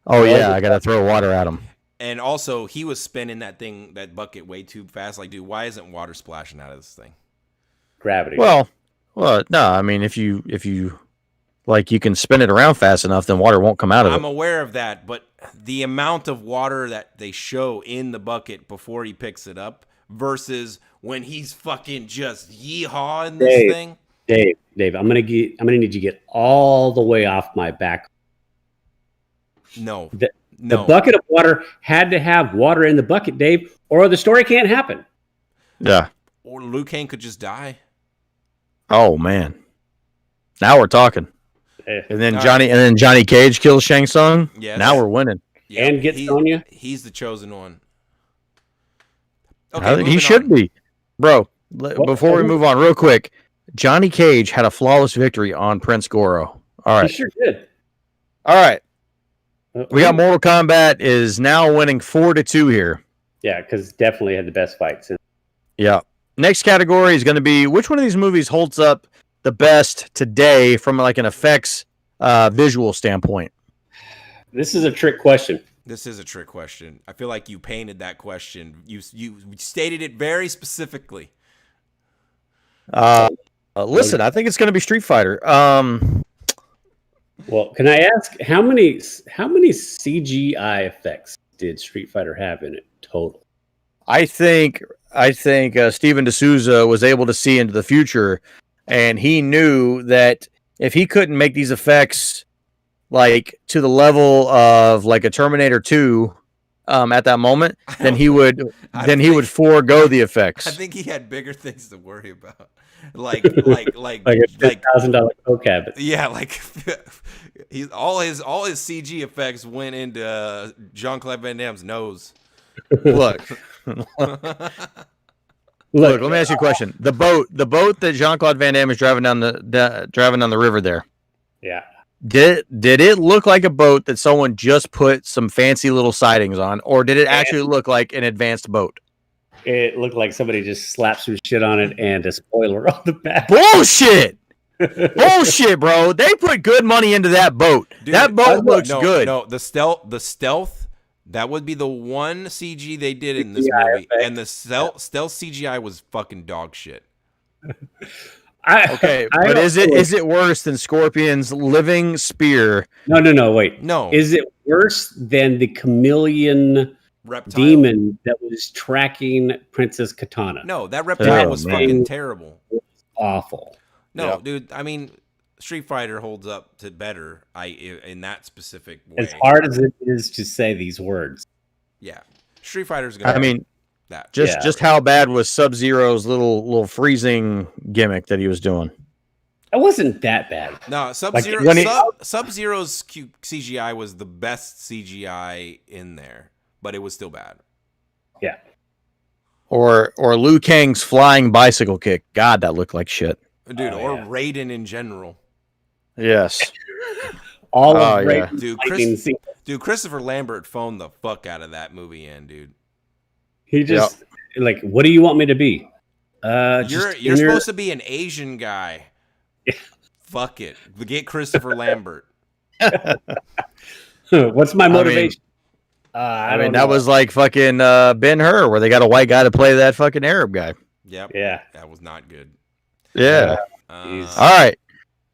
Oh yeah, I gotta throw water at him. And also, he was spinning that bucket way too fast. Like, dude, why isn't water splashing out of this thing? Gravity. Well, no. I mean, if you like, you can spin it around fast enough, then water won't come out of it. I'm aware of that, but the amount of water that they show in the bucket before he picks it up versus when he's fucking just yeehawing this thing. Dave, I'm gonna need you to get all the way off my back. No. The bucket of water had to have water in the bucket, Dave, or the story can't happen. Yeah. Or Liu Kang could just die. Oh man. Now we're talking. And then Johnny Cage kills Shang Tsung. Yes. Now we're winning. Yep. And get Sonya. He's the chosen one. Okay, I think he should be. Bro, before we move on real quick, Johnny Cage had a flawless victory on Prince Goro. All right. He sure did. All right. We got Mortal Kombat is now winning 4-2 here. Yeah, because definitely had the best fights. Yeah. Next category is going to be which one of these movies holds up the best today from like an effects visual standpoint. This is a trick question. This is a trick question. I feel like you painted that question. You stated it very specifically. Listen, I think it's going to be Street Fighter. Well, can I ask how many CGI effects did Street Fighter have in it total? I think Steven D'Souza was able to see into the future, and he knew that if he couldn't make these effects like to the level of like a Terminator 2 at that moment, then he would forego the effects. I think he had bigger things to worry about. like a $10,000 coke habit. Yeah, like all his CG effects went into Jean-Claude Van Damme's nose. Look, let me ask you a question. The boat that Jean-Claude Van Damme is driving down the river there. Yeah. Did it look like a boat that someone just put some fancy little sidings on, or did it actually look like an advanced boat? It looked like somebody just slapped some shit on it and a spoiler on the back. Bullshit! Bullshit, bro. They put good money into that boat. Dude, that boat looks good. No, the stealth, that would be the one CG they did in this movie. Effect. And the stealth CGI was fucking dog shit. But is it worse than Scorpion's living spear? No, wait. No. Is it worse than the chameleon reptile demon that was tracking Princess Katana? No, that reptile was fucking terrible. Awful. No, dude, I mean, Street Fighter holds up to better in that specific way. As hard as it is to say these words. Yeah. Street Fighter's going to that. Just how bad was Sub-Zero's little freezing gimmick that he was doing? It wasn't that bad. No, Sub-Zero's CGI was the best CGI in there, but it was still bad. Yeah. Or Liu Kang's flying bicycle kick. God, that looked like shit. Dude, Raiden in general. Yes. All of Raiden. Dude, Christopher Lambert phoned the fuck out of that movie dude. He just like, what do you want me to be? You're supposed to be an Asian guy. Fuck it. Get Christopher Lambert. What's my motivation? I mean, that was like fucking Ben-Hur, where they got a white guy to play that fucking Arab guy. Yep. Yeah. That was not good. Yeah. All right.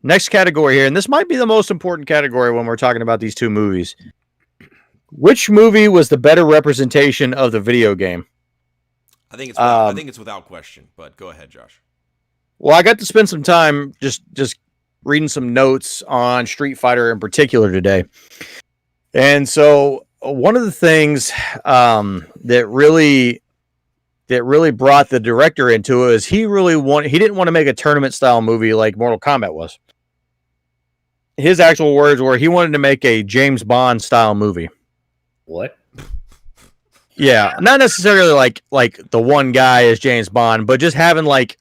Next category here, and this might be the most important category when we're talking about these two movies. Which movie was the better representation of the video game? I think it's without question, but go ahead, Josh. Well, I got to spend some time just reading some notes on Street Fighter in particular today. And so one of the things that really brought the director into it is he didn't want to make a tournament style movie like Mortal Kombat was. His actual words were he wanted to make a James Bond style movie. What? Yeah, not necessarily like the one guy is James Bond, but just having like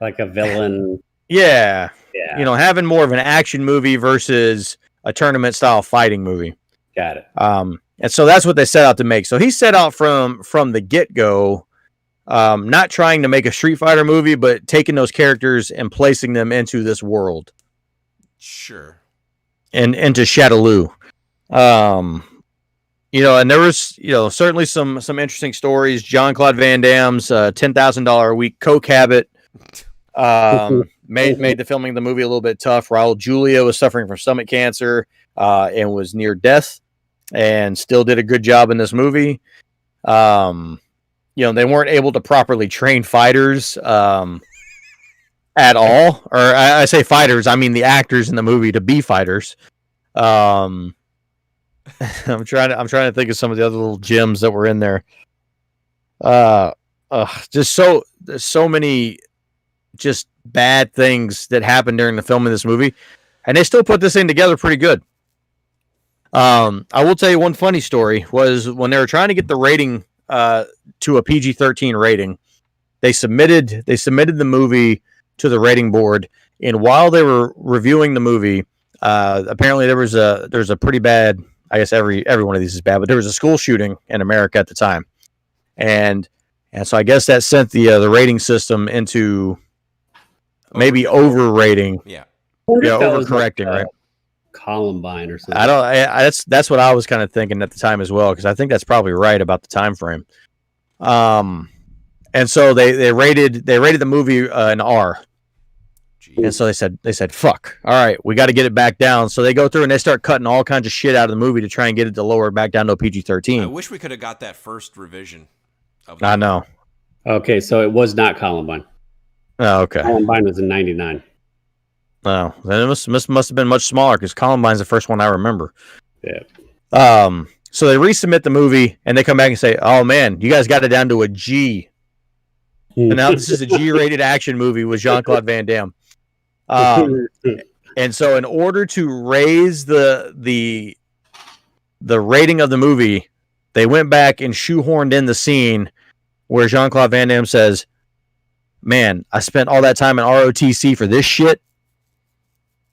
a villain. Yeah. Having more of an action movie versus a tournament style fighting movie. Got it. And so that's what they set out to make. So he set out from the get-go, not trying to make a Street Fighter movie, but taking those characters and placing them into this world. Sure. And into Shadaloo. And there was, certainly some interesting stories. Jean-Claude Van Damme's $10,000 a week coke habit made the filming of the movie a little bit tough. Raul Julia was suffering from stomach cancer and was near death, and still did a good job in this movie. They weren't able to properly train fighters at all. Or I say fighters, I mean the actors in the movie to be fighters. I'm trying to think of some of the other little gems that were in there. There's so many just bad things that happened during the filming of this movie, and they still put this thing together pretty good. I will tell you one funny story was when they were trying to get the rating to a PG-13 rating, they submitted the movie to the rating board, and while they were reviewing the movie, apparently there's a pretty bad, I guess every one of these is bad, but there was a school shooting in America at the time, and so I guess that sent the rating system into maybe overrating. Yeah, overcorrecting, right? Columbine or something. That's what I was kind of thinking at the time as well, because I think that's probably right about the time frame. And so they rated the movie an R. Jeez. And so they said fuck, all right, we got to get it back down. So they go through and they start cutting all kinds of shit out of the movie to try and get it to lower it back down to a PG-13. I wish we could have got that first revision. I know. Okay, so it was not Columbine. Oh, okay. Columbine was in 99. Oh, then it must have been much smaller because Columbine's the first one I remember. Yeah. So they resubmit the movie and they come back and say, "Oh man, you guys got it down to a G." And now this is a G-rated action movie with Jean-Claude Van Damme. And so in order to raise the rating of the movie, they went back and shoehorned in the scene where Jean-Claude Van Damme says, "Man, I spent all that time in ROTC for this shit."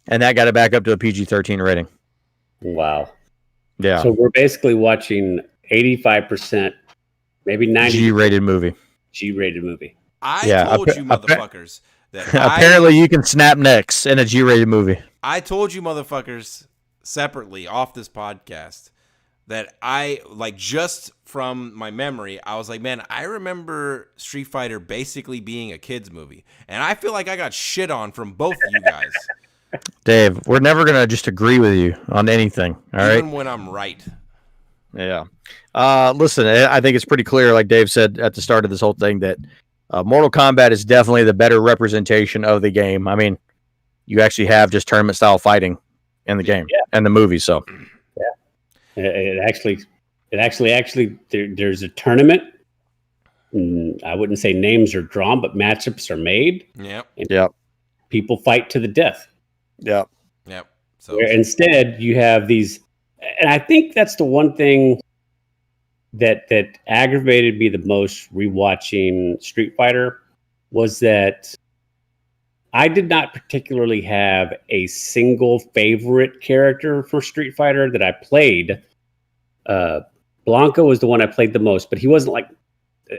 And that got it back up to a PG-13 rating. Wow. Yeah. So we're basically watching 85%, maybe 90% G-rated movie. G-rated movie. I told you motherfuckers that apparently you can snap necks in a G-rated movie. I told you motherfuckers separately off this podcast that I, like, just from my memory, I was like, man, I remember Street Fighter basically being a kid's movie. And I feel like I got shit on from both of you guys. Dave, we're never going to just agree with you on anything, all right? Even when I'm right. Yeah. Listen, I think it's pretty clear, like Dave said at the start of this whole thing, that Mortal Kombat is definitely the better representation of the game. I mean, you actually have just tournament-style fighting in the game and the movie, so. Yeah. It actually there's a tournament. I wouldn't say names are drawn, but matchups are made. Yep. People fight to the death. Yep. So where instead you have these, and I think that's the one thing that aggravated me the most rewatching Street Fighter was that I did not particularly have a single favorite character for Street Fighter that I played. Blanca was the one I played the most, but he wasn't like,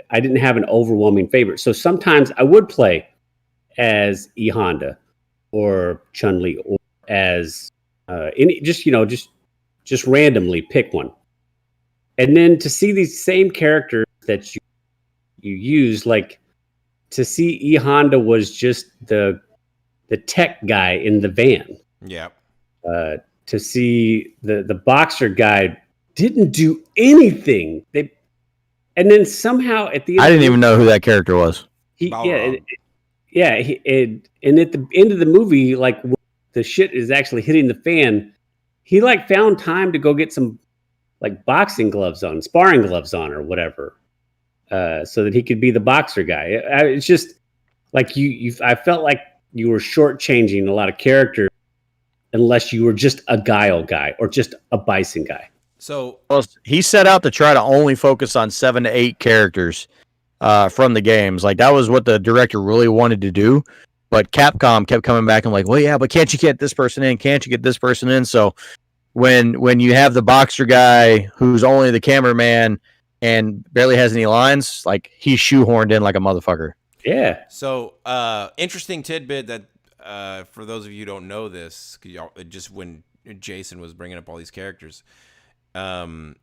I didn't have an overwhelming favorite. So sometimes I would play as E Honda or Chun-Li or as just randomly pick one. And then to see these same characters that you use, like to see E Honda was just the tech guy in the van. Yeah. To see the boxer guy didn't do anything. And then somehow at the end, I didn't even know who that character was. And at the end of the movie, like when the shit is actually hitting the fan, he like found time to go get some like boxing gloves on, sparring gloves on, or whatever, so that he could be the boxer guy. It's just like I felt like you were shortchanging a lot of characters unless you were just a Guile guy or just a Bison guy. So he set out to try to only focus on 7 to 8 characters from the games. Like that was what the director really wanted to do. But Capcom kept coming back and like, well, yeah, but can't you get this person in? Can't you get this person in? So when you have the boxer guy who's only the cameraman and barely has any lines, like he's shoehorned in like a motherfucker. Yeah. So interesting tidbit that for those of you who don't know this, just when Jason was bringing up all these characters, in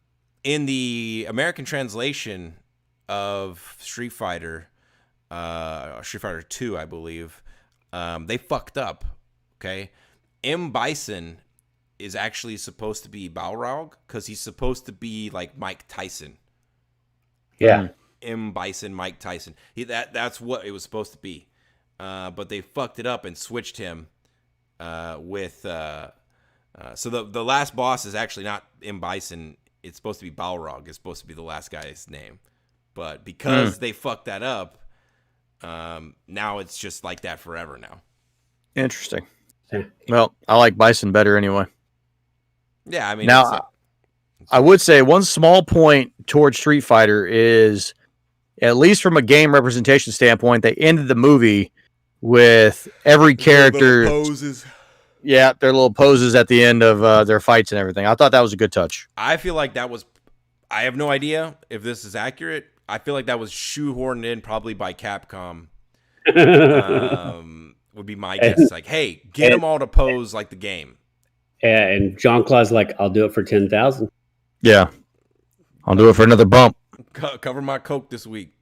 the American translation of Street Fighter 2, I believe, they fucked up. Okay, M. Bison is actually supposed to be Balrog because he's supposed to be like Mike Tyson. Yeah, M. Bison, Mike Tyson. That's what it was supposed to be, but they fucked it up and switched him with. So the last boss is actually not M. Bison. It's supposed to be Balrog. It's supposed to be the last guy's name, but because they fucked that up, now it's just like that forever now. Interesting. Well, I like Bison better anyway. Yeah, I mean, now I would say one small point towards Street Fighter is, at least from a game representation standpoint, they ended the movie with every character poses. Yeah, their little poses at the end of their fights and everything. I thought that was a good touch. I feel like that was. I have no idea if this is accurate. I feel like that was shoehorned in probably by Capcom. Would be my guess. Like, hey, get them all to pose like the game. Yeah, and Jean-Claude's like, I'll do it for 10,000. Yeah, I'll do it for another bump. Cover my Coke this week.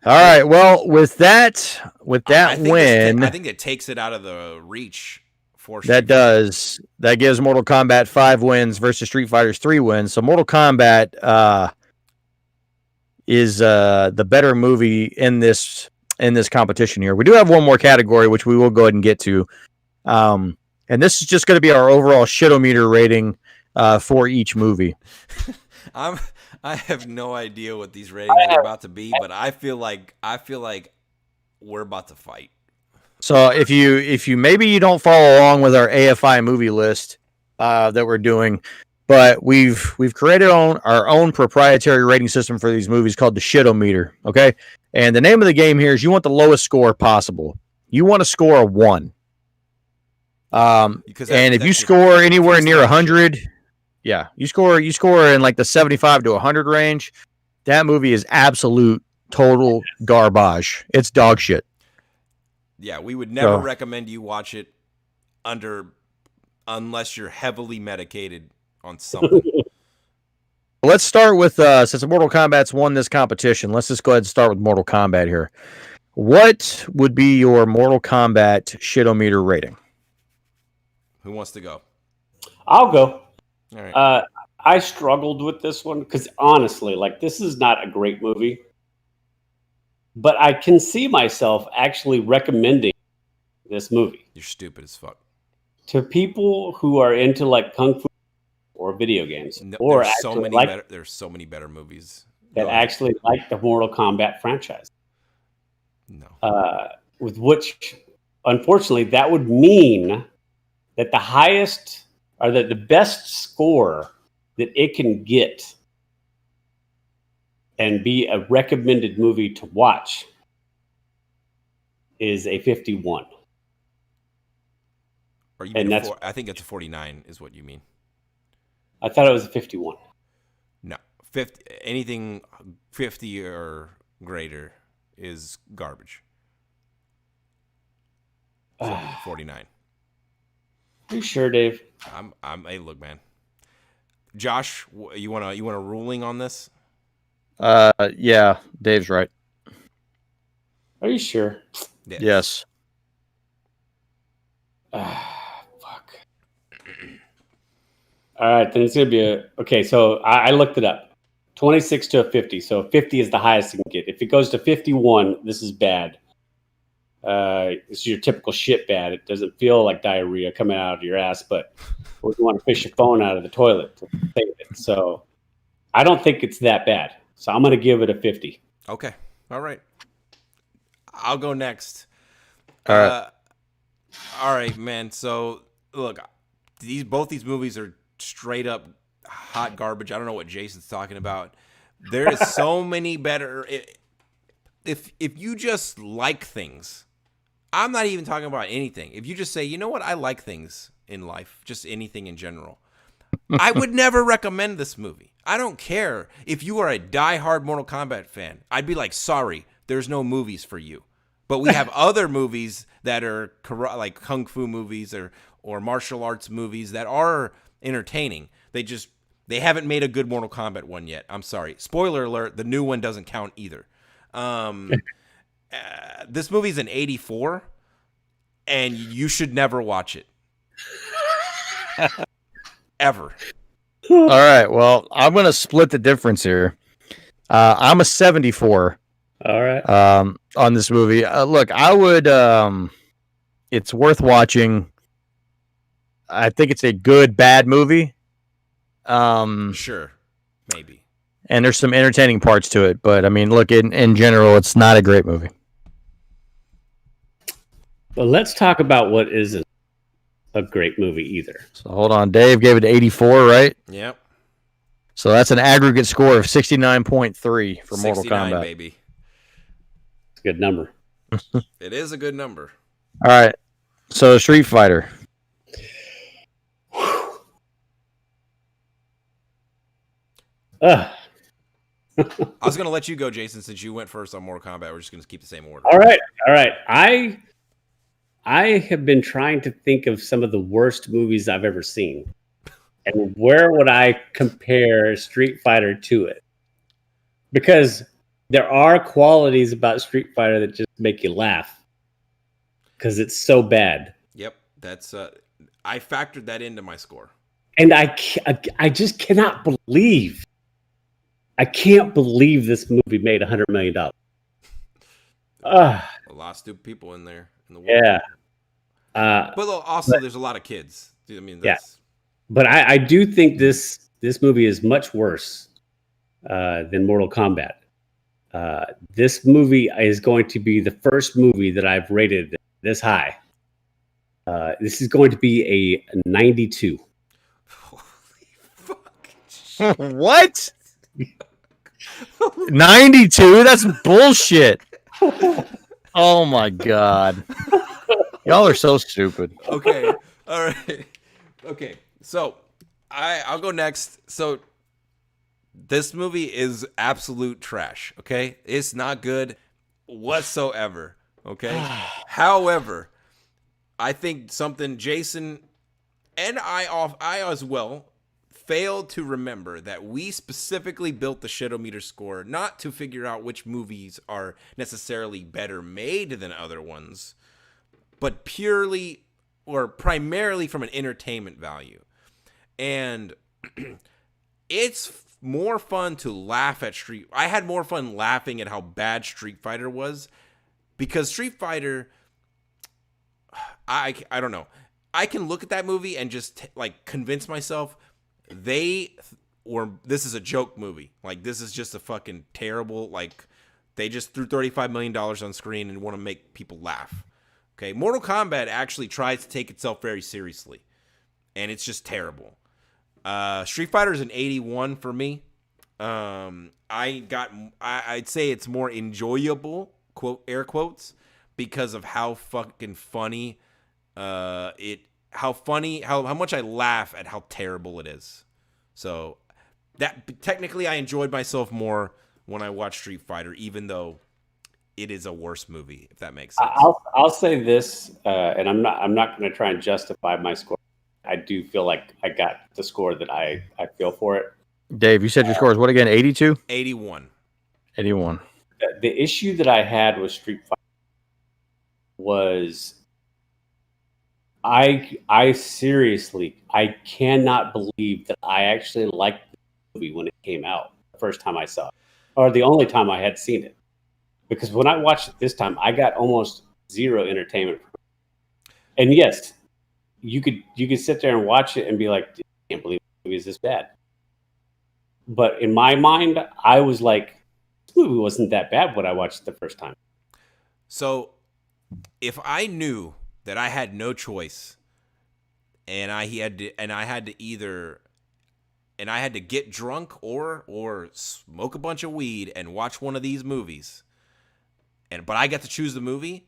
All right. Well, with that win, I think it takes it out of the reach for Street Fighter. That gives Mortal Kombat 5 wins versus Street Fighter's 3 wins. So Mortal Kombat is the better movie in this in this competition here. We do have one more category, which we will go ahead and get to. And this is just going to be our overall shitometer rating for each movie. I have no idea what these ratings are about to be, but I feel like we're about to fight. So if you maybe you don't follow along with our AFI movie list that we're doing, but we've created our own proprietary rating system for these movies called the shitometer. Okay, and the name of the game here is you want the lowest score possible. You want to score a 1. And if you score anywhere near 100, yeah, you score in like the 75 to 100 range, that movie is absolute total garbage. It's dog shit. Yeah, we would never recommend you watch it unless you're heavily medicated on something. Let's start with since Mortal Kombat's won this competition, let's just go ahead and start with Mortal Kombat here. What would be your Mortal Kombat shitometer rating? Who wants to go? I'll go. All right. I struggled with this one because honestly, like, this is not a great movie, but I can see myself actually recommending this movie. You're stupid as fuck. To people who are into like kung fu or video games, No, or there's so many better movies that actually like the Mortal Kombat franchise. No. With which, unfortunately, that would mean that the highest or that the best score that it can get and be a recommended movie to watch is a 51. Or you mean I think it's a 49 is what you mean. I thought it was a 51. No. 50, anything 50 or greater is garbage. 49. Are you sure, Dave? Hey, look, man. Josh, you want a ruling on this? Yeah, Dave's right. Are you sure? Yes. Fuck. All right, then it's gonna be okay. So I looked it up. 26 to a 50. So 50 is the highest you can get. If it goes to 51, this is bad. This is your typical shit bad. It doesn't feel like diarrhea coming out of your ass, but you want to fish your phone out of the toilet to save it. So I don't think it's that bad. So I'm going to give it a 50. Okay. All right. I'll go next. All right. All right, man. So look, both these movies are straight up hot garbage. I don't know what Jason's talking about. There is so many better. If you just like things, I'm not even talking about anything. If you just say, you know what, I like things in life, just anything in general, I would never recommend this movie. I don't care if you are a diehard Mortal Kombat fan. I'd be like, sorry, there's no movies for you. But we have other movies that are like kung fu movies or martial arts movies that are entertaining. They haven't made a good Mortal Kombat one yet. I'm sorry. Spoiler alert, the new one doesn't count either. This movie's an 84, and you should never watch it. Ever. All right. Well, I'm going to split the difference here. I'm a 74. All right. On this movie. Look, I would. It's worth watching. I think it's a good, bad movie. Sure. Maybe. And there's some entertaining parts to it, but I mean, look, in general, it's not a great movie. Well, let's talk about what isn't a great movie either. So hold on, Dave gave it 84, right? Yep. So that's an aggregate score of 69.3 for Mortal 69, Kombat. Baby. It's a good number. It is a good number. All right. So Street Fighter. I was going to let you go, Jason, since you went first on Mortal Kombat. We're just going to keep the same order. All right. I have been trying to think of some of the worst movies I've ever seen. And where would I compare Street Fighter to it? Because there are qualities about Street Fighter that just make you laugh. Because it's so bad. Yep. That's I factored that into my score. And I just cannot believe. I can't believe this movie made $100 million. Uh, A lot of stupid people in there in the world. yeah. But also, there's a lot of kids. I mean, Yeah. that's But I do think this movie is much worse than Mortal Kombat. This movie is going to be the first movie that I've rated this high. This is going to be a 92. holy fuck. Shit. What? 92? That's bullshit. Oh my god. Y'all are so stupid. Okay. All right. Okay. So I'll go next. So this movie is absolute trash. Okay. It's not good whatsoever. Okay. However, I think something Jason and I as well failed to remember that we specifically built the Shitometer score not to figure out which movies are necessarily better made than other ones, but purely or primarily from an entertainment value. And it's more fun to laugh at I had more fun laughing at how bad Street Fighter was, because Street Fighter, I don't know. I can look at that movie and just like convince myself this is a joke movie. Like, this is just a fucking terrible, like, they just threw $35 million on screen and want to make people laugh. Okay, Mortal Kombat actually tries to take itself very seriously, and it's just terrible. Street Fighter is an 81 for me. I'd say it's more enjoyable, quote air quotes, because of how fucking funny how much I laugh at how terrible it is. So that technically I enjoyed myself more when I watched Street Fighter, even though it is a worse movie, if that makes sense. I'll say this, and I'm not going to try and justify my score. I do feel like I got the score that I feel for it. Dave, you said your score is what again? 82? 81. 81. The issue that I had with Street Fighter was I seriously, I cannot believe that I actually liked the movie when it came out the first time I saw it, or the only time I had seen it. Because when I watched it this time, I got almost zero entertainment from it. And yes, you could sit there and watch it and be like, I can't believe the movie is this bad. But in my mind, I was like, this movie wasn't that bad when I watched it the first time. So if I knew that I had no choice and I had to get drunk or smoke a bunch of weed and watch one of these movies, but I got to choose the movie,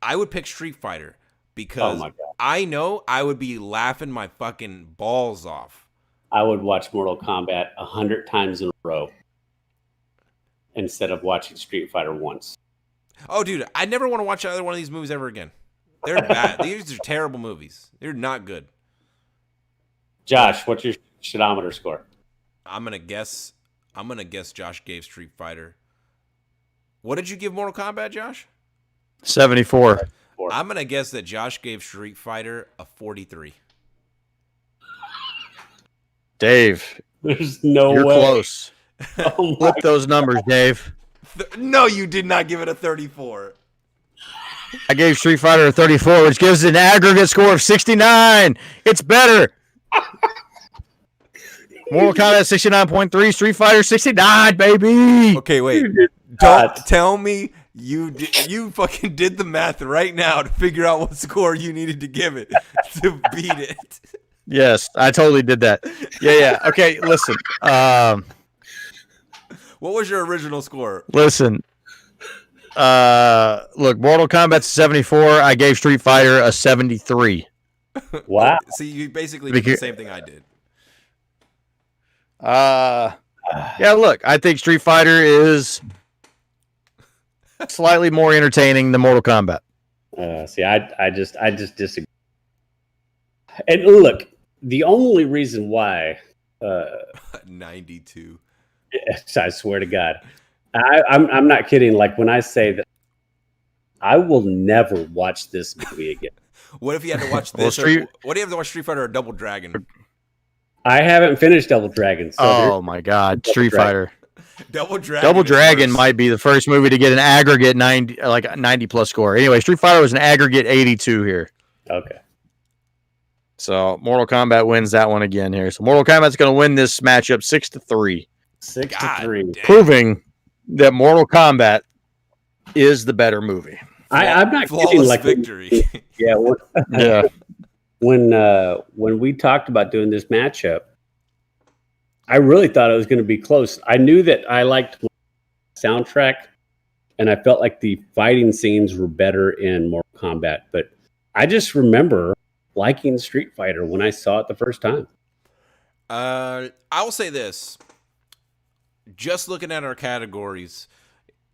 I would pick Street Fighter, because I know I would be laughing my fucking balls off. I would watch Mortal Kombat 100 times in a row instead of watching Street Fighter once. Oh, dude, I never want to watch either one of these movies ever again. They're bad. These are terrible movies. They're not good. Josh, what's your Shitometer score? I'm gonna guess Josh gave Street Fighter. What did you give Mortal Kombat, Josh? 74. I'm gonna guess that Josh gave Street Fighter a 43. Dave, There's no you're way. close. Oh Flip those numbers, Dave. No, you did not give it a 34. I gave Street Fighter a 34, which gives an aggregate score of 69. It's better. Mortal Kombat 69.3, Street Fighter 69, baby. Okay, wait. Don't tell me you fucking did the math right now to figure out what score you needed to give it to beat it. Yes, I totally did that. Yeah. Okay, listen. What was your original score? Listen. Look, Mortal Kombat's 74. I gave Street Fighter a 73. Wow. See, you basically did the same thing I did. Yeah, look, I think Street Fighter is slightly more entertaining than Mortal Kombat. See, I just disagree. And look, the only reason why 92. I swear to God, I'm not kidding. Like, when I say that, I will never watch this movie again. What if you had to watch this? What if you have to watch Street Fighter or Double Dragon? I haven't finished Double Dragon. So oh my God, Street Fighter. Double Dragon might be the first movie to get an aggregate 90 plus score. Anyway, Street Fighter was an aggregate 82 here. Okay. So Mortal Kombat wins that one again here. So Mortal Kombat's going to win this matchup 6-3. 6-3. Proving that Mortal Kombat is the better movie. I'm not flawless kidding. Like victory. Yeah. Yeah. When we talked about doing this matchup, I really thought it was going to be close. I knew that I liked the soundtrack, and I felt like the fighting scenes were better in Mortal Kombat. But I just remember liking Street Fighter when I saw it the first time. I will say this. Just looking at our categories,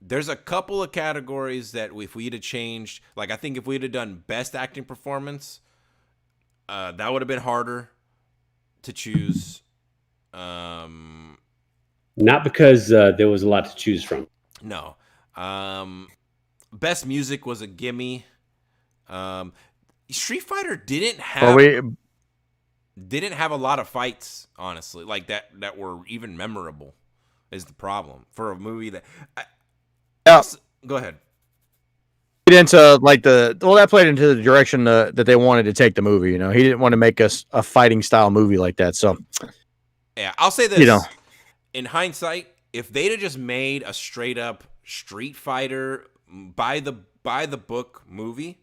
there's a couple of categories that if we'd have changed, like I think if we'd have done best acting performance, that would have been harder to choose. Not because there was a lot to choose from. No. Best music was a gimme. Street Fighter didn't have a lot of fights, honestly, like that were even memorable. Is the problem for a movie that? Go ahead. That played into the direction that they wanted to take the movie. You know, he didn't want to make us a fighting style movie like that. So, yeah, I'll say this. You know, in hindsight, if they'd have just made a straight up Street Fighter by the book movie,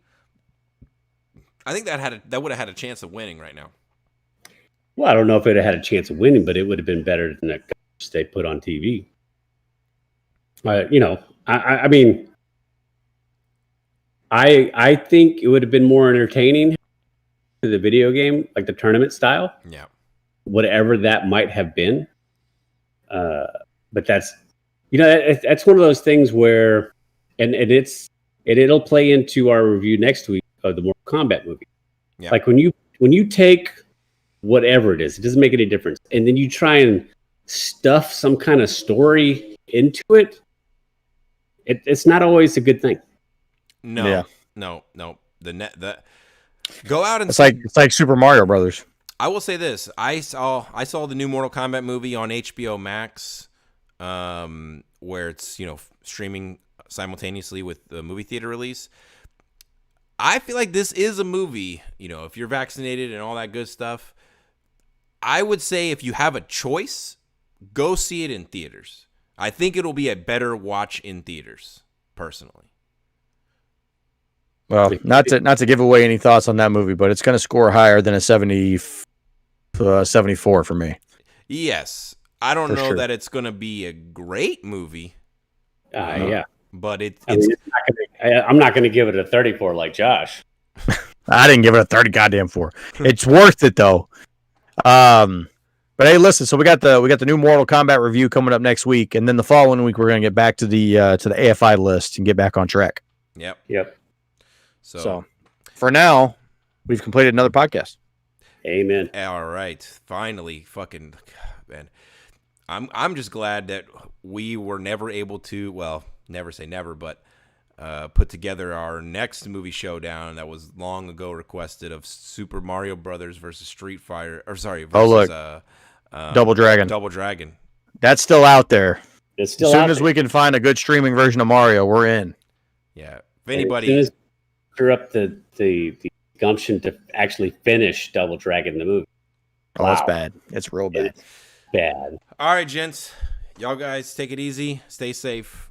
I think that would have had a chance of winning right now. Well, I don't know if it had a chance of winning, but it would have been better than the they put on TV. I mean, I think it would have been more entertaining to the video game, like the tournament style. Yeah. Whatever that might have been. But that's one of those things where, and it'll play into our review next week of the Mortal Kombat movie. Yeah. Like when you take whatever it is, it doesn't make any difference, and then you try and stuff some kind of story into it. It's not always a good thing. No. Yeah. No. The go out and it's like Super Mario Brothers. I will say this: I saw the new Mortal Kombat movie on HBO Max, where it's streaming simultaneously with the movie theater release. I feel like this is a movie. If you're vaccinated and all that good stuff, I would say if you have a choice, go see it in theaters. I think it'll be a better watch in theaters, personally. Well, not to give away any thoughts on that movie, but it's going to score higher than a 74 for me. Yes. I don't know sure. that it's going to be a great movie. Yeah. But I'm not going to give it a 34 like Josh. I didn't give it a 30 goddamn 4. It's worth it though. But hey, listen. So we got the new Mortal Kombat review coming up next week, and then the following week we're going to get back to the AFI list and get back on track. Yep. So for now, we've completed another podcast. Amen. All right. Finally, fucking man. I'm just glad that we were never able to. Well, never say never, but put together our next movie showdown that was long ago requested of Super Mario Brothers versus Street Fighter. Double Dragon. Double Dragon. That's still out there. It's still as soon out as there. we can find a good streaming version of Mario, we're in. Yeah. If anybody drew up the gumption to actually finish Double Dragon the movie. Oh, that's bad. It's real bad. It's bad. All right, gents. Y'all guys take it easy. Stay safe.